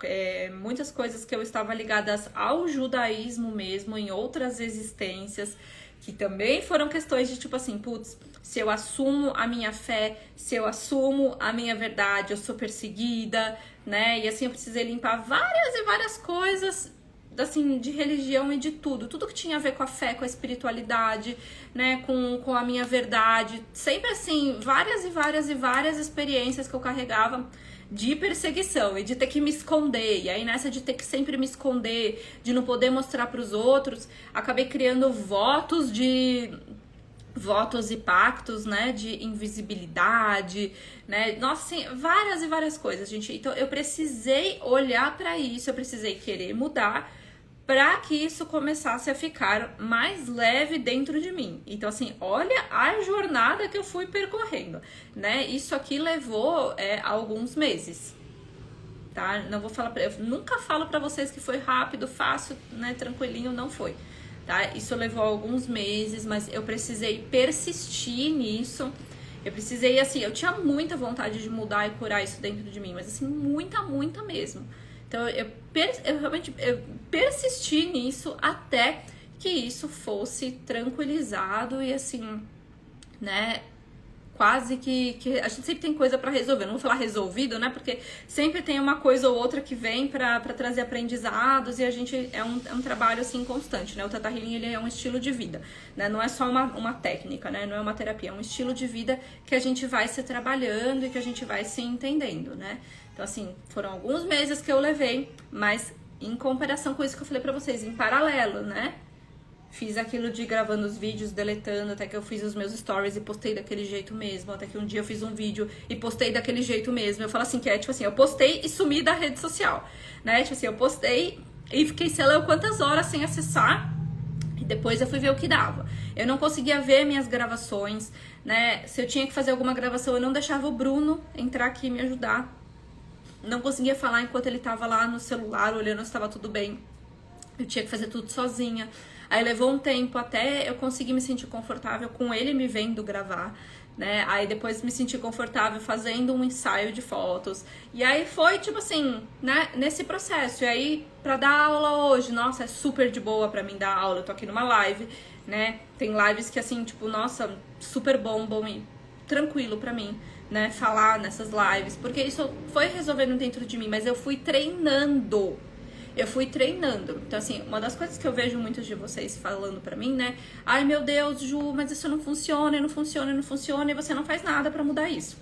muitas coisas que eu estava ligadas ao judaísmo mesmo, em outras existências, que também foram questões de tipo assim, putz, se eu assumo a minha fé, se eu assumo a minha verdade, eu sou perseguida, né? E assim, eu precisei limpar várias e várias coisas, assim, de religião e de tudo que tinha a ver com a fé, com a espiritualidade, né, com a minha verdade, sempre assim, várias e várias e várias experiências que eu carregava de perseguição e de ter que me esconder, e aí nessa de ter que sempre me esconder, de não poder mostrar para os outros, acabei criando votos e pactos, né, de invisibilidade, né, nossa, assim, várias e várias coisas, gente. Então eu precisei olhar para isso, eu precisei querer mudar para que isso começasse a ficar mais leve dentro de mim. Então, assim, olha a jornada que eu fui percorrendo, né? Isso aqui levou alguns meses, tá? Não vou falar, eu nunca falo para vocês que foi rápido, fácil, né? Tranquilinho, não foi, tá? Isso levou alguns meses, mas eu precisei persistir nisso. Eu precisei, assim, eu tinha muita vontade de mudar e curar isso dentro de mim, mas assim, muita, muita mesmo. Então, eu realmente persisti nisso até que isso fosse tranquilizado e assim, né, quase que a gente sempre tem coisa pra resolver. Não vou falar resolvido, né, porque sempre tem uma coisa ou outra que vem pra trazer aprendizados e a gente é um trabalho assim constante, né. O Theta Healing, ele é um estilo de vida, né, não é só uma técnica, né, não é uma terapia, é um estilo de vida que a gente vai se trabalhando e que a gente vai se entendendo, né. Então, assim, foram alguns meses que eu levei, mas em comparação com isso que eu falei pra vocês, em paralelo, né? Fiz aquilo de gravando os vídeos, deletando, até que eu fiz os meus stories e postei daquele jeito mesmo. Até que um dia eu fiz um vídeo e postei daquele jeito mesmo. Eu falo assim, que é tipo assim, eu postei e sumi da rede social, né? Tipo assim, eu postei e fiquei, sei lá, quantas horas sem acessar. E depois eu fui ver o que dava. Eu não conseguia ver minhas gravações, né? Se eu tinha que fazer alguma gravação, eu não deixava o Bruno entrar aqui e me ajudar. Não conseguia falar enquanto ele tava lá no celular, olhando se estava tudo bem. Eu tinha que fazer tudo sozinha. Aí levou um tempo até eu conseguir me sentir confortável com ele me vendo gravar, né? Aí depois me senti confortável fazendo um ensaio de fotos. E aí foi, tipo assim, né, nesse processo. E aí, pra dar aula hoje, nossa, é super de boa pra mim dar aula. Eu tô aqui numa live, né? Tem lives que, assim, tipo, nossa, super bom e tranquilo pra mim, né, falar nessas lives, porque isso foi resolvendo dentro de mim, mas eu fui treinando. Então, assim, uma das coisas que eu vejo muitos de vocês falando pra mim, né, ai meu Deus, Ju, mas isso não funciona, e você não faz nada pra mudar isso.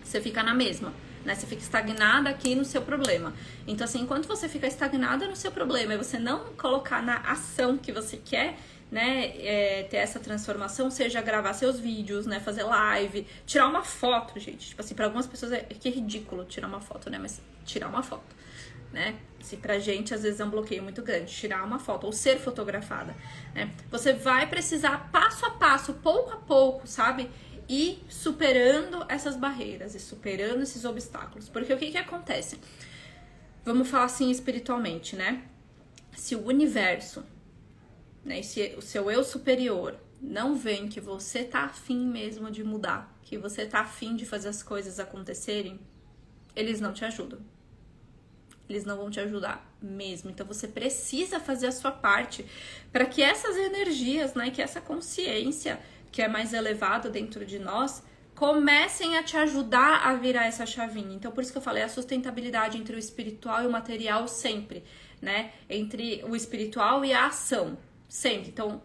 Você fica na mesma, né, você fica estagnada aqui no seu problema. Então, assim, enquanto você fica estagnada no seu problema e você não colocar na ação que você quer, né, ter essa transformação, seja gravar seus vídeos, né, fazer live, tirar uma foto, gente, tipo assim, pra algumas pessoas é que é ridículo tirar uma foto, né, mas tirar uma foto, né, se pra gente às vezes é um bloqueio muito grande, tirar uma foto ou ser fotografada, né, você vai precisar passo a passo, pouco a pouco, sabe, ir superando essas barreiras e superando esses obstáculos, porque o que acontece? Vamos falar assim espiritualmente, né, se o universo, né, se o seu eu superior não vê que você tá afim mesmo de mudar, que você tá afim de fazer as coisas acontecerem, eles não te ajudam. Eles não vão te ajudar mesmo. Então você precisa fazer a sua parte para que essas energias, né, que essa consciência que é mais elevada dentro de nós, comecem a te ajudar a virar essa chavinha. Então por isso que eu falei a sustentabilidade entre o espiritual e o material sempre, né? Entre o espiritual e a ação. Sempre. Então,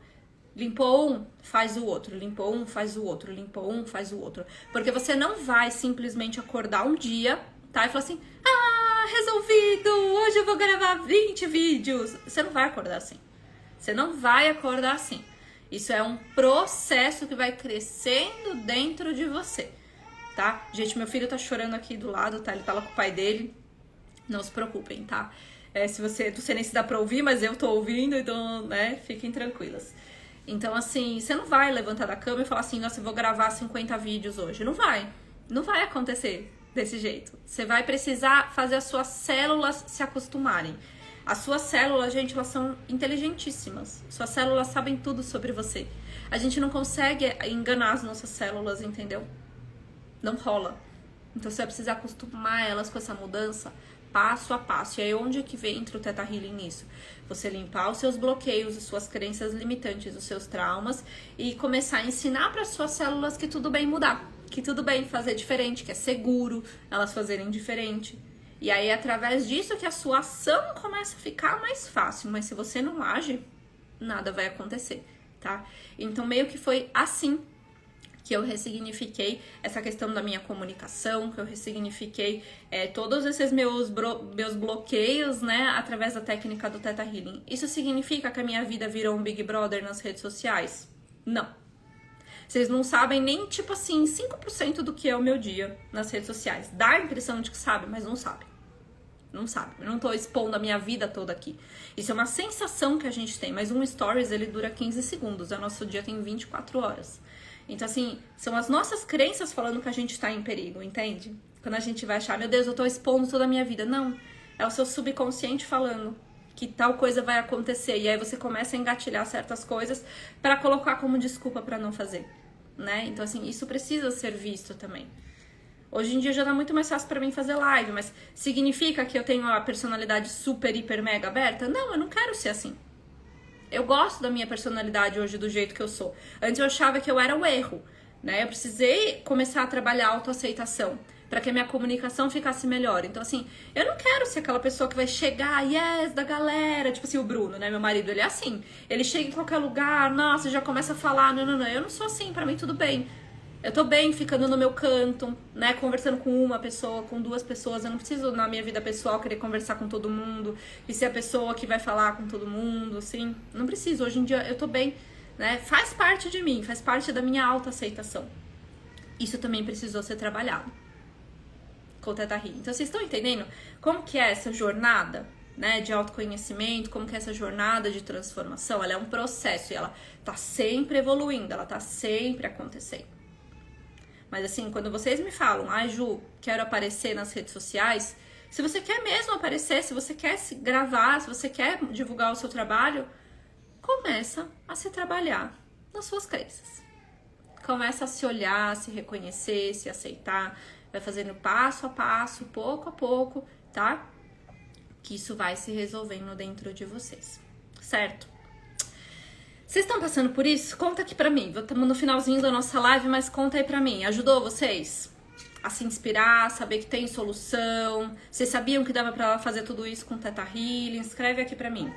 limpou um, faz o outro. Limpou um, faz o outro. Limpou um, faz o outro. Porque você não vai simplesmente acordar um dia, tá? E falar assim, resolvido! Hoje eu vou gravar 20 vídeos. Você não vai acordar assim. Você não vai acordar assim. Isso é um processo que vai crescendo dentro de você, tá? Gente, meu filho tá chorando aqui do lado, tá? Ele tá lá com o pai dele. Não se preocupem, tá? Se você, não sei nem se dá pra ouvir, mas eu tô ouvindo, então, né, fiquem tranquilas. Então, assim, você não vai levantar da cama e falar assim, nossa, eu vou gravar 50 vídeos hoje. Não vai. Não vai acontecer desse jeito. Você vai precisar fazer as suas células se acostumarem. As suas células, gente, elas são inteligentíssimas. Suas células sabem tudo sobre você. A gente não consegue enganar as nossas células, entendeu? Não rola. Então você vai precisar acostumar elas com essa mudança passo a passo. E aí onde é que entra o Theta Healing nisso? Você limpar os seus bloqueios, as suas crenças limitantes, os seus traumas e começar a ensinar para as suas células que tudo bem mudar, que tudo bem fazer diferente, que é seguro elas fazerem diferente. E aí através disso que a sua ação começa a ficar mais fácil, mas se você não age, nada vai acontecer, tá? Então meio que foi assim que eu ressignifiquei essa questão da minha comunicação, que eu ressignifiquei todos esses meus bloqueios, né, através da técnica do Theta Healing. Isso significa que a minha vida virou um Big Brother nas redes sociais? Não. Vocês não sabem nem, tipo assim, 5% do que é o meu dia nas redes sociais. Dá a impressão de que sabe, mas não sabe. Não sabe. Eu não tô expondo a minha vida toda aqui. Isso é uma sensação que a gente tem, mas um stories, ele dura 15 segundos. O nosso dia tem 24 horas. Então, assim, são as nossas crenças falando que a gente tá em perigo, entende? Quando a gente vai achar, meu Deus, eu tô expondo toda a minha vida. Não, é o seu subconsciente falando que tal coisa vai acontecer. E aí você começa a engatilhar certas coisas pra colocar como desculpa pra não fazer, né? Então, assim, isso precisa ser visto também. Hoje em dia já tá muito mais fácil pra mim fazer live, mas significa que eu tenho a personalidade super, hiper, mega aberta? Não, eu não quero ser assim. Eu gosto da minha personalidade hoje do jeito que eu sou. Antes eu achava que eu era o erro, né? Eu precisei começar a trabalhar a autoaceitação para que a minha comunicação ficasse melhor. Então, assim, eu não quero ser aquela pessoa que vai chegar, yes, da galera. Tipo assim, o Bruno, né? Meu marido, ele é assim. Ele chega em qualquer lugar, nossa, já começa a falar, não. Eu não sou assim, pra mim tudo bem. Eu tô bem ficando no meu canto, né, conversando com uma pessoa, com duas pessoas. Eu não preciso, na minha vida pessoal, querer conversar com todo mundo e ser a pessoa que vai falar com todo mundo, assim. Não preciso, hoje em dia eu tô bem, né? Faz parte de mim, faz parte da minha autoaceitação. Isso também precisou ser trabalhado com o Theta Healing. Então, vocês estão entendendo como que é essa jornada, né, de autoconhecimento, como que é essa jornada de transformação? Ela é um processo e ela tá sempre evoluindo, ela tá sempre acontecendo. Mas assim, quando vocês me falam, ai Ju, quero aparecer nas redes sociais, se você quer mesmo aparecer, se você quer se gravar, se você quer divulgar o seu trabalho, começa a se trabalhar nas suas crenças. Começa a se olhar, a se reconhecer, se aceitar, vai fazendo passo a passo, pouco a pouco, tá? Que isso vai se resolvendo dentro de vocês, certo? Vocês estão passando por isso? Conta aqui pra mim. Estamos no finalzinho da nossa live, mas conta aí pra mim. Ajudou vocês a se inspirar, saber que tem solução? Vocês sabiam que dava pra fazer tudo isso com Theta Healing? Escreve aqui pra mim.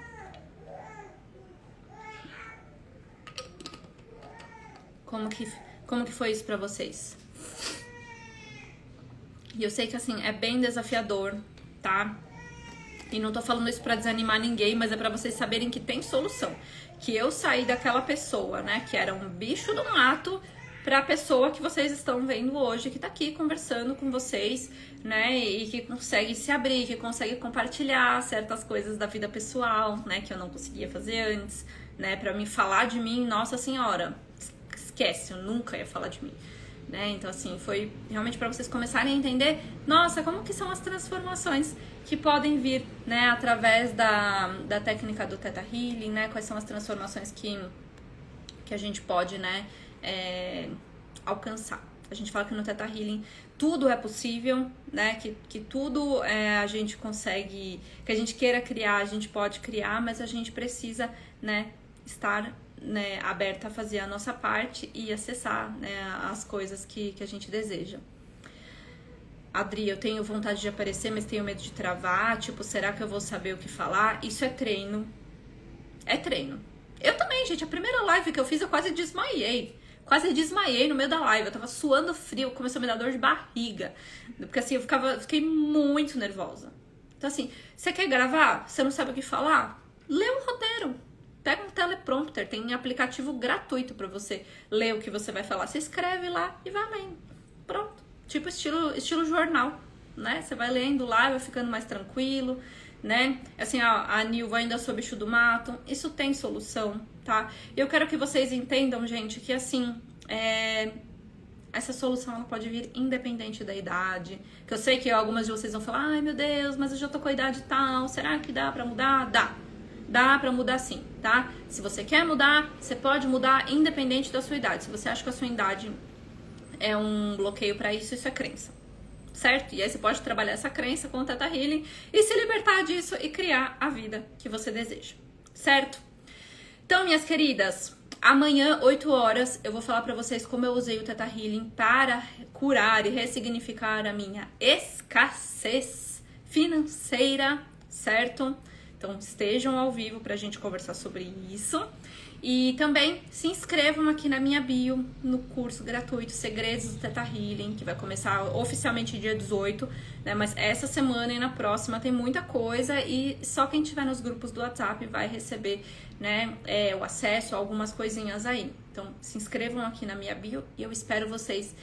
Como que foi isso pra vocês? E eu sei que assim, é bem desafiador, tá? E não tô falando isso pra desanimar ninguém, mas é pra vocês saberem que tem solução. Que eu saí daquela pessoa, né, que era um bicho do mato, pra pessoa que vocês estão vendo hoje, que tá aqui conversando com vocês, né, e que consegue se abrir, que consegue compartilhar certas coisas da vida pessoal, né, que eu não conseguia fazer antes, né, pra me falar de mim, nossa senhora, esquece, eu nunca ia falar de mim. Né? Então, assim, foi realmente para vocês começarem a entender, nossa, como que são as transformações que podem vir, né, através da técnica do Theta Healing, né, quais são as transformações que a gente pode, né, alcançar. A gente fala que no Theta Healing tudo é possível, né, que tudo a gente consegue, que a gente queira criar, a gente pode criar, mas a gente precisa, né, estar, né, aberta a fazer a nossa parte e acessar, né, as coisas que a gente deseja. Adri, eu tenho vontade de aparecer, mas tenho medo de travar. Tipo, será que eu vou saber o que falar? Isso é treino. É treino. Eu também, gente. A primeira live que eu fiz, eu quase desmaiei. Quase desmaiei no meio da live. Eu tava suando frio, começou a me dar dor de barriga. Porque assim, fiquei muito nervosa. Então assim, você quer gravar? Você não sabe o que falar? Lê um roteiro. Pega um teleprompter, tem um aplicativo gratuito pra você ler o que você vai falar. Você escreve lá e vai lendo. Pronto. tipo estilo jornal, né? Você vai lendo lá, vai ficando mais tranquilo, né? Assim, a Nilva ainda sob Exu do Mato, isso tem solução, tá? E eu quero que vocês entendam, gente, que assim, essa solução ela pode vir independente da idade. Que eu sei que algumas de vocês vão falar, ai meu Deus, mas eu já tô com a idade tal, será que dá pra mudar? Dá pra mudar sim, tá? Se você quer mudar, você pode mudar independente da sua idade. Se você acha que a sua idade é um bloqueio pra isso, isso é crença, certo? E aí você pode trabalhar essa crença com o Theta Healing e se libertar disso e criar a vida que você deseja, certo? Então, minhas queridas, amanhã, 8 horas, eu vou falar pra vocês como eu usei o Theta Healing para curar e ressignificar a minha escassez financeira, certo? Então, estejam ao vivo pra gente conversar sobre isso. E também se inscrevam aqui na minha bio, no curso gratuito Segredos do Theta Healing, que vai começar oficialmente dia 18, né? Mas essa semana e na próxima tem muita coisa e só quem tiver nos grupos do WhatsApp vai receber, né, o acesso a algumas coisinhas aí. Então, se inscrevam aqui na minha bio e eu espero vocês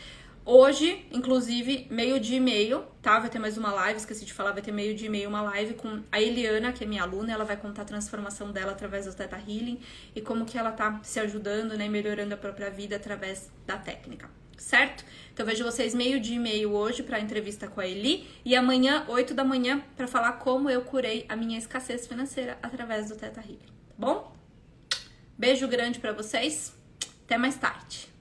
hoje, inclusive, 12h30, tá? Vai ter mais uma live, esqueci de falar, vai ter 12h30 uma live com a Eliana, que é minha aluna, ela vai contar a transformação dela através do Theta Healing e como que ela tá se ajudando, né, melhorando a própria vida através da técnica, certo? Então, eu vejo vocês 12h30 hoje pra entrevista com a Eli e amanhã, 8 da manhã, pra falar como eu curei a minha escassez financeira através do Theta Healing, tá bom? Beijo grande pra vocês, até mais tarde.